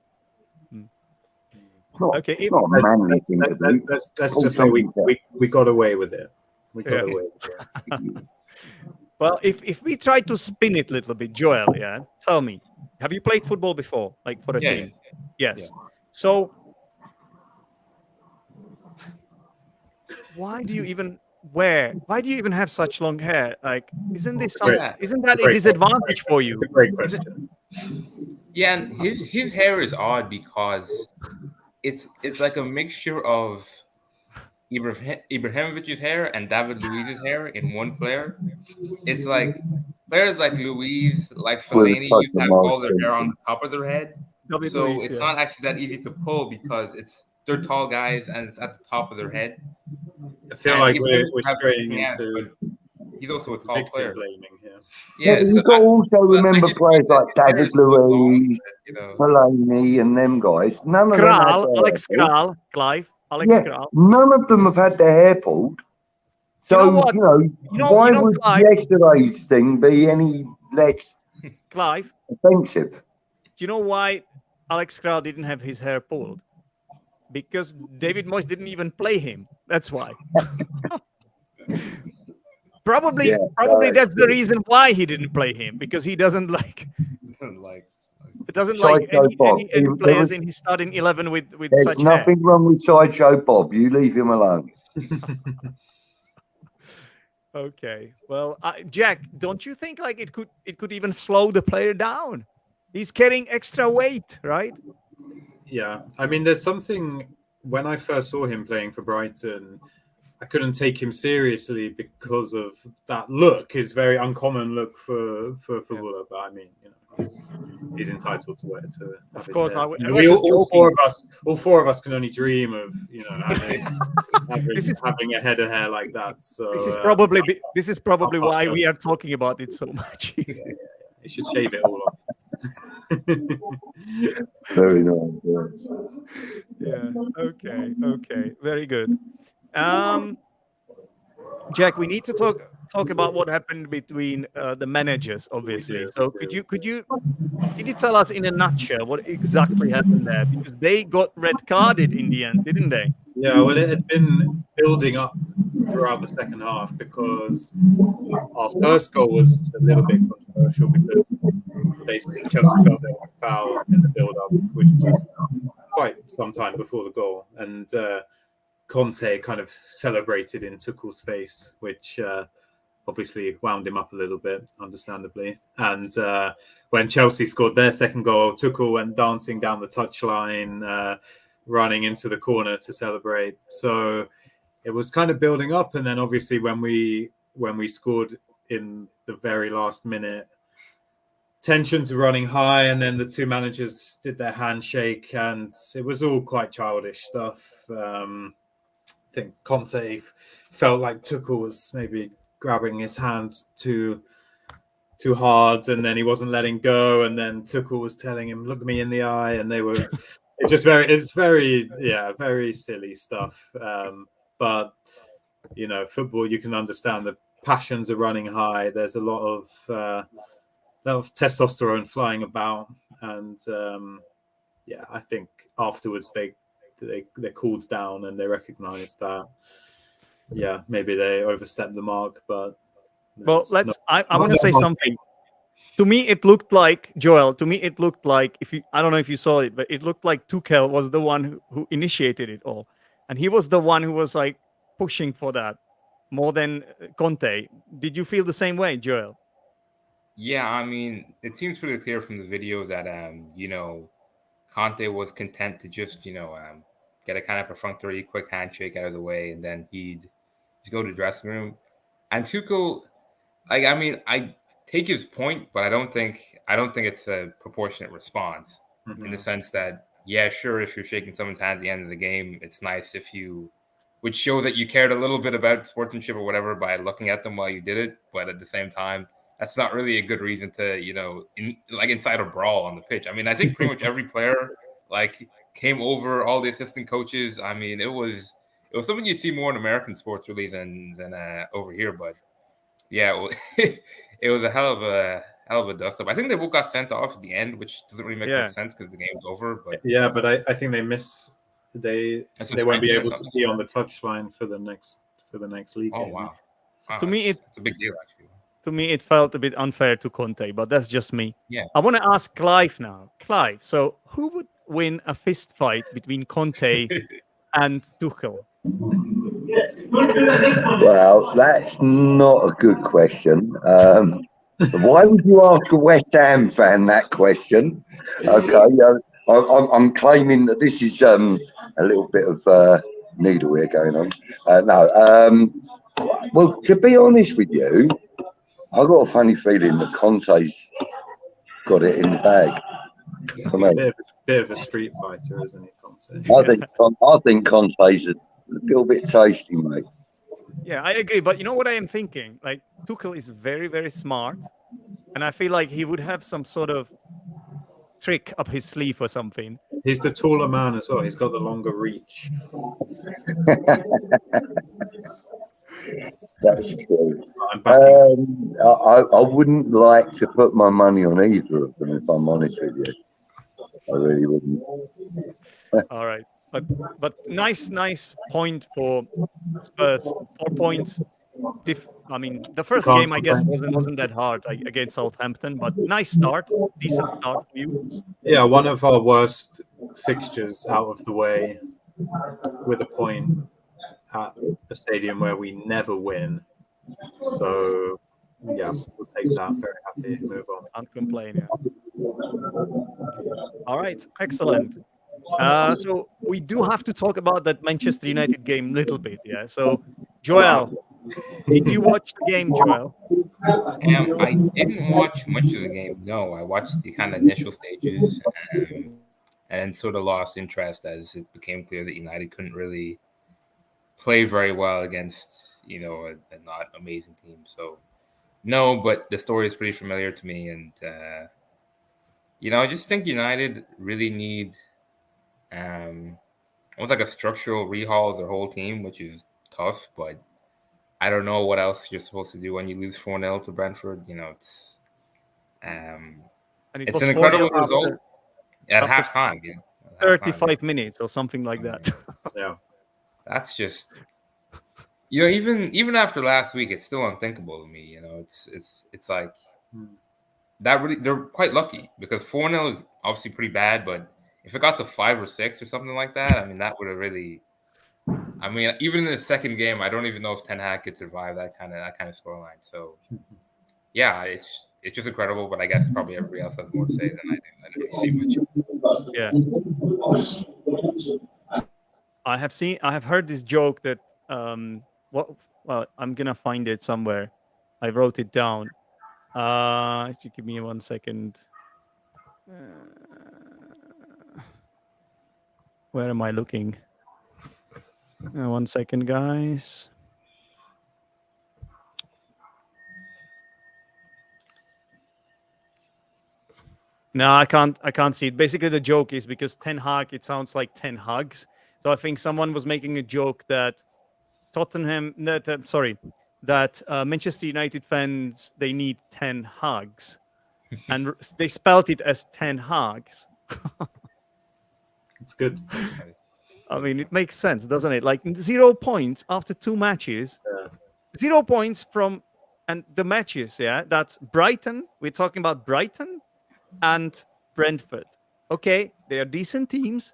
Okay, It's not a manly thing to do. Let's just say we got away with it. We got Yeah. away with it. Well, if we try to spin it a little bit, Joel, yeah, tell me, have you played football before, like for a Yeah, team? Yes. So why do you even have such long hair? Like, isn't this some? Yeah. Isn't that a Great disadvantage for you? It's a great Is it- question. Yeah, and his hair is odd because it's like a mixture of Ibrahimovic's hair and David Luiz's hair in one player. It's like players like Luiz, like With Fellaini, such used a to have mild all their hair on thinking. the top of their head. David So Luiz, it's yeah. not actually that easy to pull because they're tall guys and it's at the top of their head. I feel And like Ibrahimovic we're has straying thick hands, into but he's also a tall victim player. blaming here. Yeah, Yeah, but so you've got to also remember just players think that like his hair David is so long Luiz, that, Fellaini, and them guys. None of them had Kral, their hair Alex pulled. Kral, Clive, Alex Yeah, Kral. none of them have had their hair pulled. You So, know what? why You know, would Clive, yesterday's thing be any less Clive. offensive? Do you know why Alex Kral didn't have his hair pulled? Because David Moyes didn't even play him. That's why. Probably that's the reason why he didn't play him, because he doesn't like Sideshow Bob. any players in his starting 11 with There's such hair. nothing wrong with Sideshow Bob. You leave him alone. Okay. Well, Jack, don't you think like it could even slow the player down? He's carrying extra weight, right? Yeah, I mean, there's something when I first saw him playing for Brighton, I couldn't take him seriously because of that look. His very uncommon look for a footballer. But I mean, he's entitled to it. Of course, hair. I was all joking. four of us can only dream of having This is having a head of hair like that. So this is probably why we are talking about it so much. You should shave it all off. Very nice. Yeah. Okay. Very good. Jack, we need to talk about what happened between the managers, obviously. So could you tell us in a nutshell what exactly happened there? Because they got red carded in the end, didn't they? Yeah, well, it had been building up throughout the second half because our first goal was a little bit controversial because basically Chelsea felt there was a foul in the build-up, which was quite some time before the goal, and Conte kind of celebrated in Tuchel's face, which obviously wound him up a little bit, understandably. And when Chelsea scored their second goal, Tuchel went dancing down the touchline, running into the corner to celebrate. So it was kind of building up, and then obviously when we scored in the very last minute, tensions were running high, and then the two managers did their handshake, and it was all quite childish stuff. I think Conte felt like Tuchel was maybe grabbing his hand too hard, and then he wasn't letting go, and then Tuchel was telling him, "Look me in the eye," and they were it's very silly stuff. But football, you can understand the passions are running high. There's a lot of testosterone flying about, and I think afterwards they cooled down and they recognized that maybe they overstepped the mark. But I want to say something. To me, it looked like Joel. To me, it looked like I don't know if you saw it, but it looked like Tuchel was the one who initiated it all, and he was the one who was like pushing for that more than Conte. Did you feel the same way, Joel? Yeah, I mean, it seems pretty clear from the video that Conte was content to just get a kind of perfunctory quick handshake out of the way, and then he'd just go to the dressing room. And Tuchel, I take his point, but I don't think it's a proportionate response in the sense that, yeah, sure, if you're shaking someone's hand at the end of the game, it's nice which shows that you cared a little bit about sportsmanship or whatever by looking at them while you did it. But at the same time, that's not really a good reason to, incite a brawl on the pitch. I mean, I think pretty much every player came over, all the assistant coaches. I mean, it was something you'd see more in American sports really than over here. But yeah, it was a hell of a dust up. I think they both got sent off at the end, which doesn't really make much sense because the game's over. But but I think they miss they A won't be suspension or able to something? be on the touchline for the next league Oh game. wow. Wow, To me, it's a big deal actually. To me, it felt a bit unfair to Conte, but that's just me. Yeah. I want to ask Clive now. Clive, so who would win a fist fight between Conte and Tuchel? Well, that's not a good question. Why would you ask a West Ham fan that question? Okay, I'm claiming that this is a little bit of needle here going on. Well, to be honest with you, I've got a funny feeling that Conte's got it in the bag. For me. Bit of a street fighter, isn't he, Conte? I think Conte's a little bit tasty, mate. Yeah, I agree. But you know what I am thinking? Like, Tuchel is very, very smart. And I feel like he would have some sort of trick up his sleeve or something. He's the taller man as well. He's got the longer reach. That's true. I'm backing. I wouldn't like to put my money on either of them, if I'm honest with you. I really wouldn't. All right. But nice point for Spurs. 4 points. I mean, the first game, I guess, wasn't that hard against Southampton, but nice start. Decent start for you. Yeah, one of our worst fixtures out of the way with a point at a stadium where we never win. So, yeah, we'll take that. Very happy. Move on. Can't complain. Yeah. All right. Excellent. So we do have to talk about that Manchester United game a little bit. Yeah. So, Joel, did you watch the game, Joel? I didn't watch much of the game. No, I watched the kind of initial stages and sort of lost interest as it became clear that United couldn't really play very well against, a not amazing team. So, no, but the story is pretty familiar to me. And, I just think United really need almost like a structural rehaul of their whole team, which is tough, but I don't know what else you're supposed to do when you lose 4-0 to Brentford. It's And it it's was an incredible 4-0 result at after halftime. 35 minutes or something like that. Yeah. That's just even after last week, it's still unthinkable to me. It's like that really they're quite lucky because 4-0 is obviously pretty bad, but if it got to 5 or 6 or something like that, I mean that would have really. I mean, even in the second game, I don't even know if Ten Hag could survive that kind of scoreline. So, yeah, it's just incredible. But I guess probably everybody else has more to say than I do. I don't really see much. Yeah. I have heard this joke that well, I'm gonna find it somewhere. I wrote it down. Just give me 1 second. Where am I looking? 1 second, guys. No, I can't see it. Basically, the joke is because Ten Hag, it sounds like 10 hugs. So I think someone was making a joke that Manchester United fans, they need 10 hugs. And they spelt it as 10 hugs. It's good. I mean, it makes sense, doesn't it? Like 0 points after 2 matches. Yeah. 0 points from and the matches, yeah. That's Brighton. We're talking about Brighton and Brentford. Okay, they are decent teams,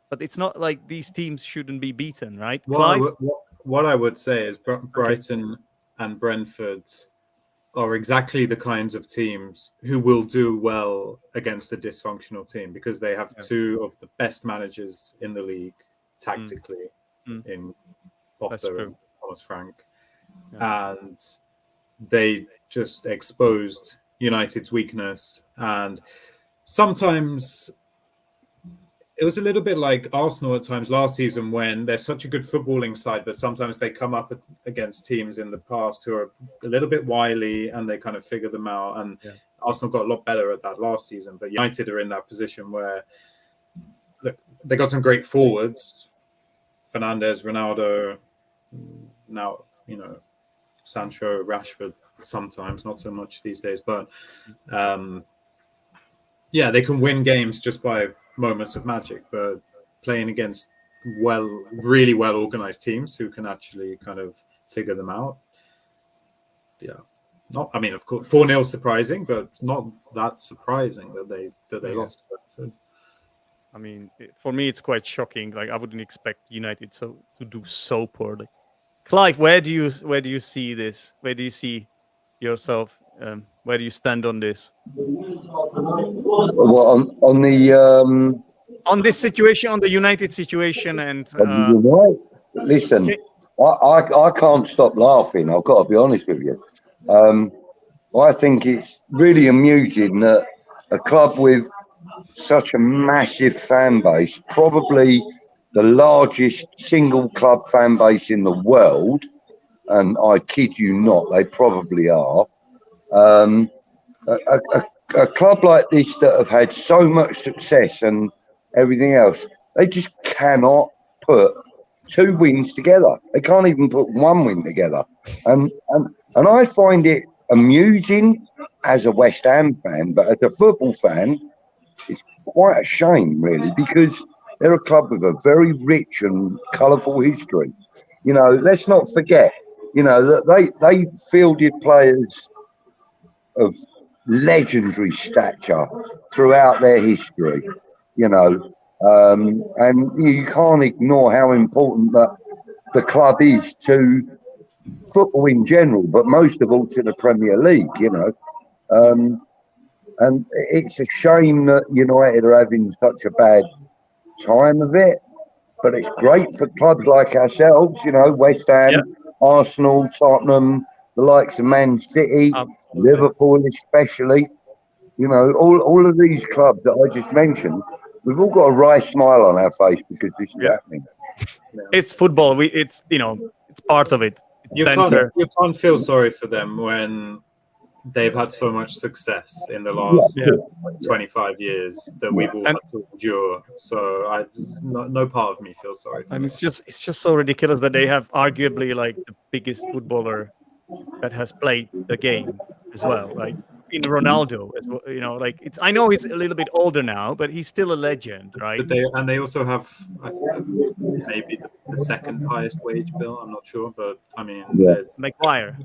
but it's not like these teams shouldn't be beaten, right? What I would say is Brighton and Brentford are exactly the kinds of teams who will do well against a dysfunctional team because they have two of the best managers in the league tactically in Potter and Thomas Frank. Yeah. And they just exposed United's weakness. And sometimes it was a little bit like Arsenal at times last season when they're such a good footballing side, but sometimes they come up against teams in the past who are a little bit wily and they kind of figure them out. And Arsenal got a lot better at that last season, but United are in that position where look, they got some great forwards, Fernandes, Ronaldo, now, Sancho, Rashford, sometimes, not so much these days, but they can win games just by moments of magic, but playing against really well organized teams who can actually kind of figure them out. Yeah. I mean, of course, 4-0 surprising, but not that surprising that they lost to Brentford. I mean, for me, it's quite shocking. Like, I wouldn't expect United to do so poorly. Clive, where do you see this? Where do you see yourself? Where do you stand on this? Well, on the On this situation, on the United situation, and you're right. Listen, okay. I can't stop laughing. I've got to be honest with you. I think it's really amusing that a club with such a massive fan base, probably the largest single club fan base in the world, and I kid you not, they probably are. A club like this that have had so much success and everything else, they just cannot put 2 wins together. They can't even put 1 win together. And I find it amusing as a West Ham fan, but as a football fan, it's quite a shame, really, because they're a club with a very rich and colourful history. You know, let's not forget, you know, that they fielded players of legendary stature throughout their history, you know, and you can't ignore how important that the club is to football in general, but most of all to the Premier League, you know. And it's a shame that United are having such a bad time of it, but it's great for clubs like ourselves, you know, West Ham, Arsenal, Tottenham, the likes of Man City, Liverpool especially. You know, all of these clubs that I just mentioned, we've all got a wry smile on our face because this is happening. It's football. It's it's part of it. You can't feel sorry for them when they've had so much success in the last 25 years that we've all had to endure. So no part of me feels sorry for them. It's just so ridiculous that they have arguably like the biggest footballer that has played the game as well, like in Ronaldo as well. You know, like I know he's a little bit older now, but he's still a legend, right? But they also have maybe the second highest wage bill. I'm not sure, but I mean, they're Maguire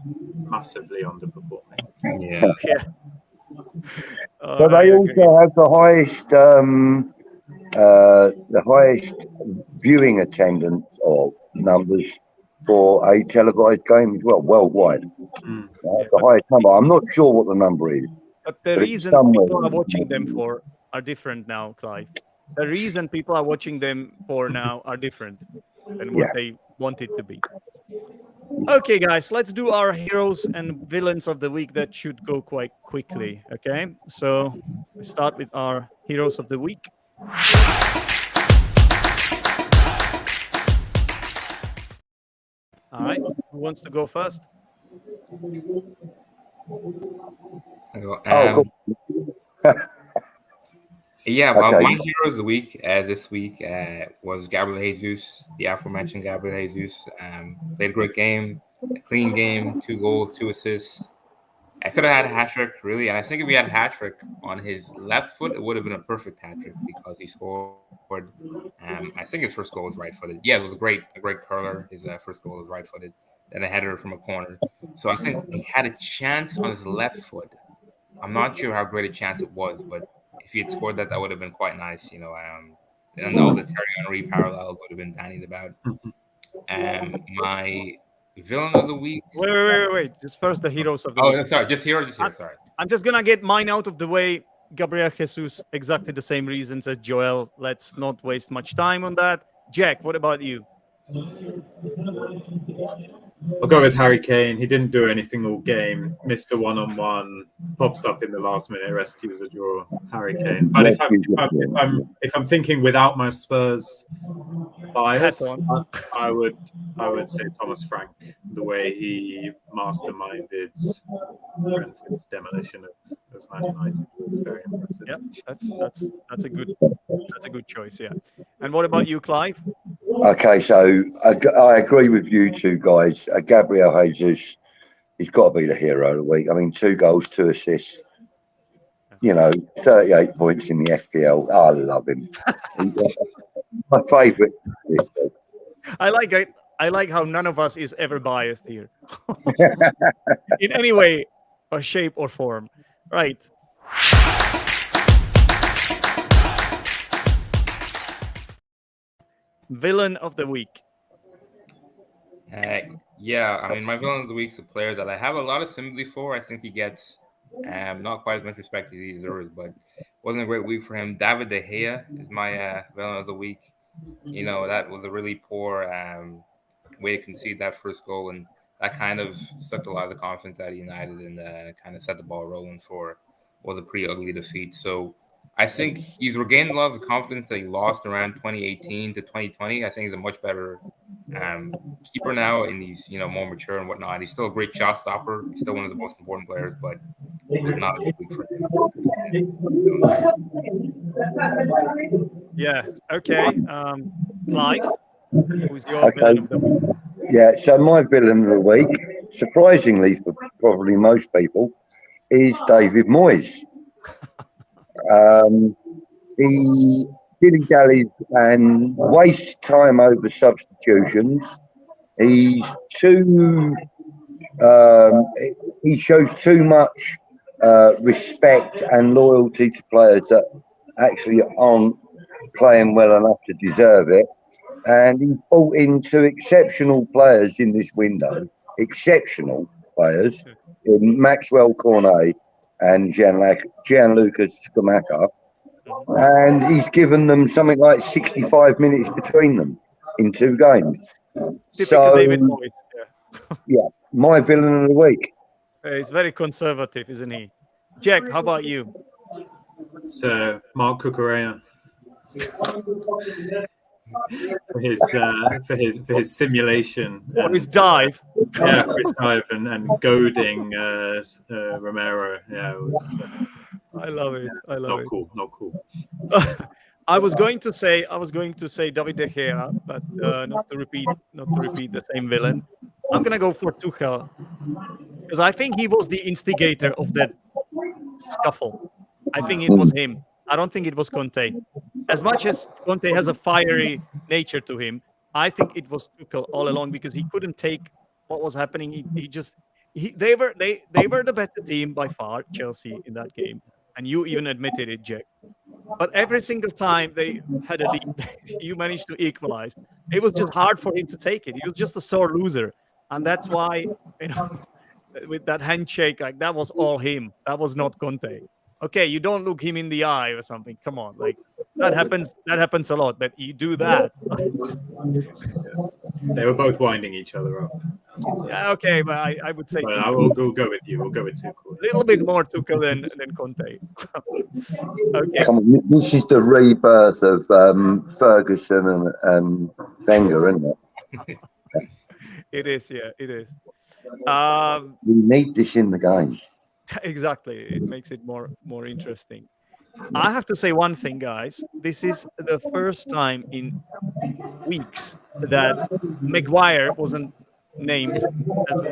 massively underperforming. Yeah. But they also have the highest viewing attendance or numbers for a televised game as well, worldwide. The highest number. I'm not sure what the number is. But the reason people are watching them for are different now, Clive. The reason people are watching them for now are different than what they want it to be. Okay, guys, let's do our heroes and villains of the week. That should go quite quickly. Okay, so we start with our heroes of the week. All right, who wants to go first? Yeah, well, my hero of the week this week was Gabriel Jesus, the aforementioned Gabriel Jesus. Played a great game, a clean game, 2 goals, 2 assists. I could have had a hat trick, really, and I think if he had a hat trick on his left foot, it would have been a perfect hat trick because he scored. I think his first goal was right-footed. Yeah, it was a great curler. His first goal was right-footed. Then a header from a corner. So I think he had a chance on his left foot. I'm not sure how great a chance it was, but if he had scored that would have been quite nice, you know. And all the Thierry Henry parallels would have been bandied about. My villain of the week. Wait. Just first the heroes of the week. Oh, sorry. Just hero. Sorry. I'm just gonna get mine out of the way. Gabriel Jesus, exactly the same reasons as Joel. Let's not waste much time on that. Jack, what about you? I'll go with Harry Kane. He didn't do anything all game. Missed the 1-on-1. Pops up in the last minute, rescues a draw. Harry Kane. But if I'm thinking without my Spurs bias, I would say Thomas Frank. The way he masterminded Brentford's demolition of Man United was very impressive. Yeah, that's a good choice. Yeah. And what about you, Clive? Okay, so I agree with you two guys. Gabriel Jesus, he's got to be the hero of the week. I mean, 2 goals, 2 assists. You know, 38 points in the FPL. I love him. My favourite. I like it. I like how none of us is ever biased here, in any way, or shape, or form. Right. Villain of the week. Yeah, I mean, my villain of the week's a player that I have a lot of sympathy for. I think he gets not quite as much respect as he deserves, but wasn't a great week for him. David De Gea is my villain of the week. You know, that was a really poor way to concede that first goal, and that kind of sucked a lot of the confidence out of United and kind of set the ball rolling for what was a pretty ugly defeat. So I think he's regained a lot of the confidence that he lost around 2018 to 2020. I think he's a much better keeper now, and he's more mature and whatnot. He's still a great shot stopper. He's still one of the most important players, but it was not a good week for him. Yeah. Okay. Clive, who's your villain of the week? Yeah, so my villain of the week, surprisingly for probably most people, is David Moyes. He dilly-dallies and wastes time over substitutions. He's too. He shows too much respect and loyalty to players that actually aren't playing well enough to deserve it. And he brought in two exceptional players in this window, exceptional players, in Maxwell Cornet and Gianluca Scamacca. And he's given them something like 65 minutes between them in two games. Typical David Moyes. Yeah, my villain of the week. He's very conservative, isn't he? Jack, how about you? It's Mark Cucurella for his simulation and his dive. Yeah, for his dive and goading Romero. Yeah, it was. I love it. I love it. Not cool. I was going to say David De Gea, but not to repeat the same villain. I'm gonna go for Tuchel because I think he was the instigator of that scuffle. I think it was him. I don't think it was Conte. As much as Conte has a fiery nature to him, I think it was Tuchel all along because he couldn't take what was happening. They were the better team by far, Chelsea, in that game, and you even admitted it, Jack. But every single time they had a lead, you managed to equalize. It was just hard for him to take it. He was just a sore loser, and that's why with that handshake, like that was all him. That was not Conte. Okay, you don't look him in the eye or something. Come on, like that happens. That happens a lot. That you do that. They were both winding each other up. Yeah, okay, but I would say I will go with you. We'll go with Tuchel. A little bit more Tuchel than Conte. Okay. Come on, this is the rebirth of Ferguson and Wenger, isn't it? It is, yeah, it is. We need this in the game. Exactly, it makes it more interesting. I have to say one thing, guys. This is the first time in weeks that Maguire wasn't named as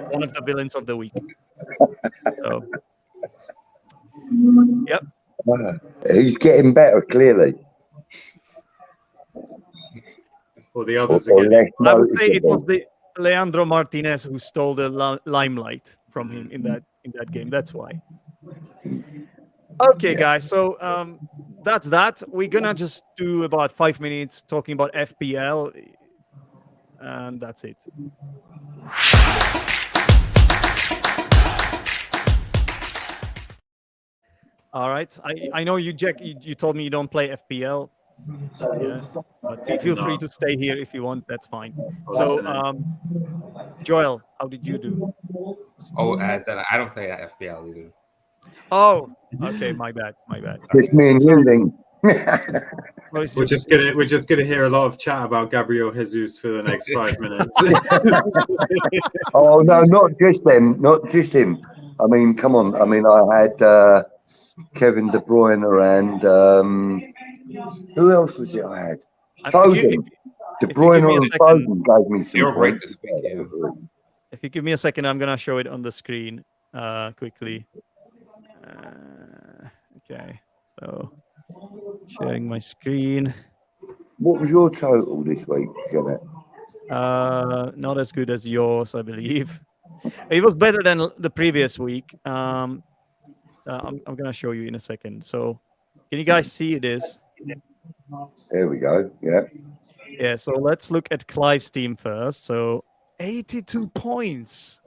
one of the villains of the week. So, yep. He's getting better, clearly. Or the others again. I would say it was the Leandro Martinez who stole the limelight from him in that game. That's why. Okay, guys. So that's that. We're gonna just do about 5 minutes talking about FPL, and that's it. All right. I know you, Jack. You told me you don't play FPL. Yeah, but feel free to stay here if you want. That's fine. So, Joel, how did you do? Oh, as I said, I don't play FPL either. Oh, okay. My bad. It's me and you, then. We're just gonna hear a lot of chat about Gabriel Jesus for the next 5 minutes. Oh no, not just him. I mean, come on. I mean, I had Kevin De Bruyne and who else was it? I had Foden. De Bruyne and Foden gave me some points. If you give me a second, I'm gonna show it on the screen quickly. Okay, so sharing my screen. What was your total this week, Janet? Not as good as yours, I believe. It was better than the previous week. I'm gonna show you in a second. So, can you guys see this? There we go. Yeah. Yeah. So let's look at Clive's team first. So 82 points.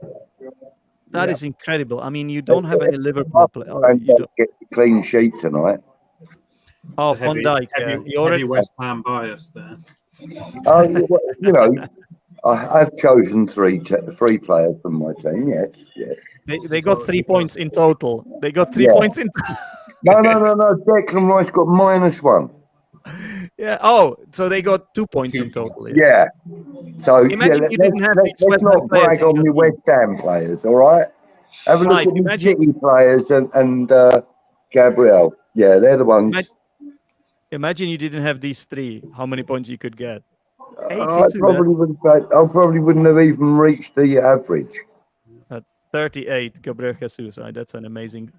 That is incredible. I mean, you don't have any Liverpool play. Oh, And you don't. gets a clean sheet tonight. Oh, It's a Van Dijk. He already. heavy West Ham bias there. Oh, you know, I've chosen three players from my team. Yes, yes. They got 3 points in total. They got 3 Yeah. points in. No. Declan Rice got -1. Yeah. Oh, so they got 2 points in total. Yeah. So Imagine yeah, you didn't have these let's West Ham not players brag in on your the team. West Ham players. All right. Have a Clive, look at the imagine- City players and Gabriel. Yeah, they're the ones. Imagine you didn't have these three. How many points you could get? I 82. probably wouldn't have even reached the average. 38. Gabriel Jesus. That's an amazing.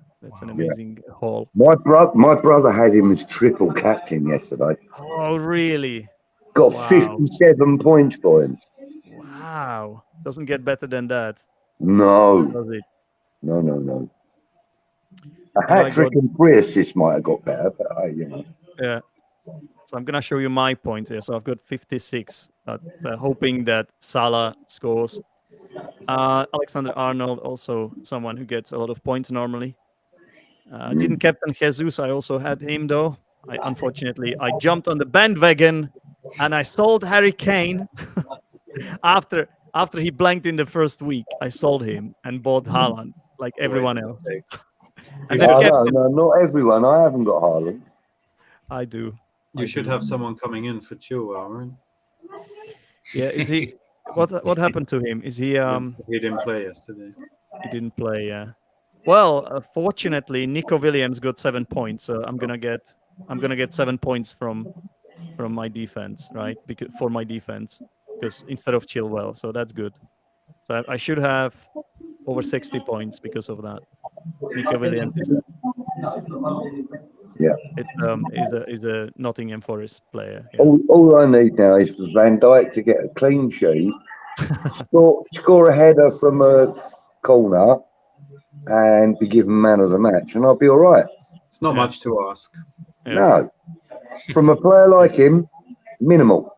haul. My brother had him as triple captain yesterday. Oh, really? Got Wow. 57 points for him. Wow. Doesn't get better than that, No. does it? No. A And I hat trick got- and 3 assists might have got better, but you know. Yeah. So I'm gonna show you my points here. So I've got 56. Hoping that Salah scores. Alexander Arnold, also someone who gets a lot of points normally. Didn't captain Jesus. I also had him though. Unfortunately, I jumped on the bandwagon and I sold Harry Kane after he blanked in the first week. I sold him and bought Haaland like everyone else. And then kept him. No, not everyone. I haven't got Haaland. I do. You should have someone coming in for Chilwell, right? Yeah, is he? What happened to him? Is he? He didn't play yesterday. He didn't play. Yeah. Well, fortunately, Nico Williams got 7 points. So I'm gonna get 7 points from my defense, right? Because for my defense, because instead of Chilwell, so that's good. So I should have over 60 points because of that. Nico Williams is a Nottingham Forest player. Yeah. All I need now is for Van Dijk to get a clean sheet, score a header from a corner, and be given man of the match, and I'll be all right. It's not much to ask. Yeah. No, from a player like him, minimal.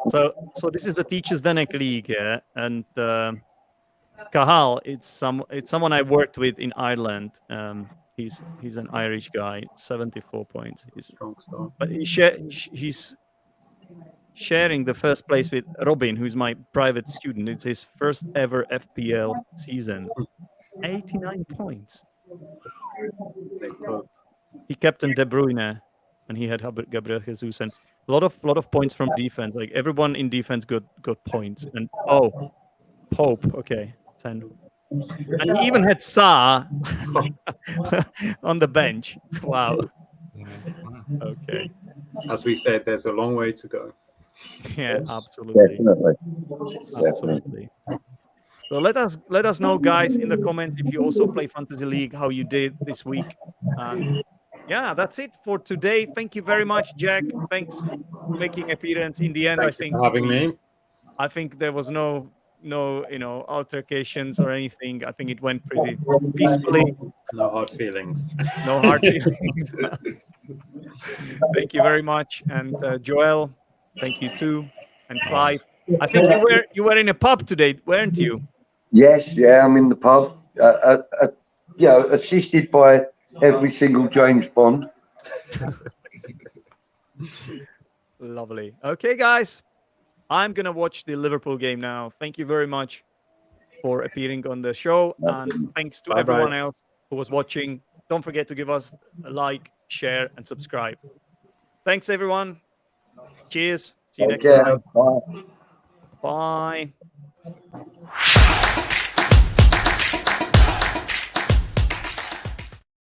So this is the Teachers Denek League, yeah, and Cahal, it's someone I worked with in Ireland. He's an Irish guy, 74 points. Strong start. But he's sharing the first place with Robin, who's my private student. It's his first ever FPL season. 89 points. He captained De Bruyne, and he had Gabriel Jesus, and a lot of points from defense. Like everyone in defense got points. And Pope, okay, 10. And he even had Sa on the bench. Wow. Okay. As we said, there's a long way to go. Yeah, absolutely. Definitely. So let us know, guys, in the comments if you also play Fantasy League, how you did this week. And yeah, that's it for today. Thank you very much, Jack. Thanks for making appearance in the end. Thank you for having me. I think there was no altercations or anything. I think it went pretty peacefully. No hard feelings. No hard feelings. Thank you very much. And Joel, thank you too. And Clive, I think you were in a pub today, weren't you? Yes, yeah, I'm in the pub. Assisted by every single James Bond. Lovely. Okay, guys, I'm gonna watch the Liverpool game now. Thank you very much for appearing on the show, and thanks to everyone else who was watching. Don't forget to give us a like, share, and subscribe. Thanks, everyone. Cheers. See you next time. Bye. Bye.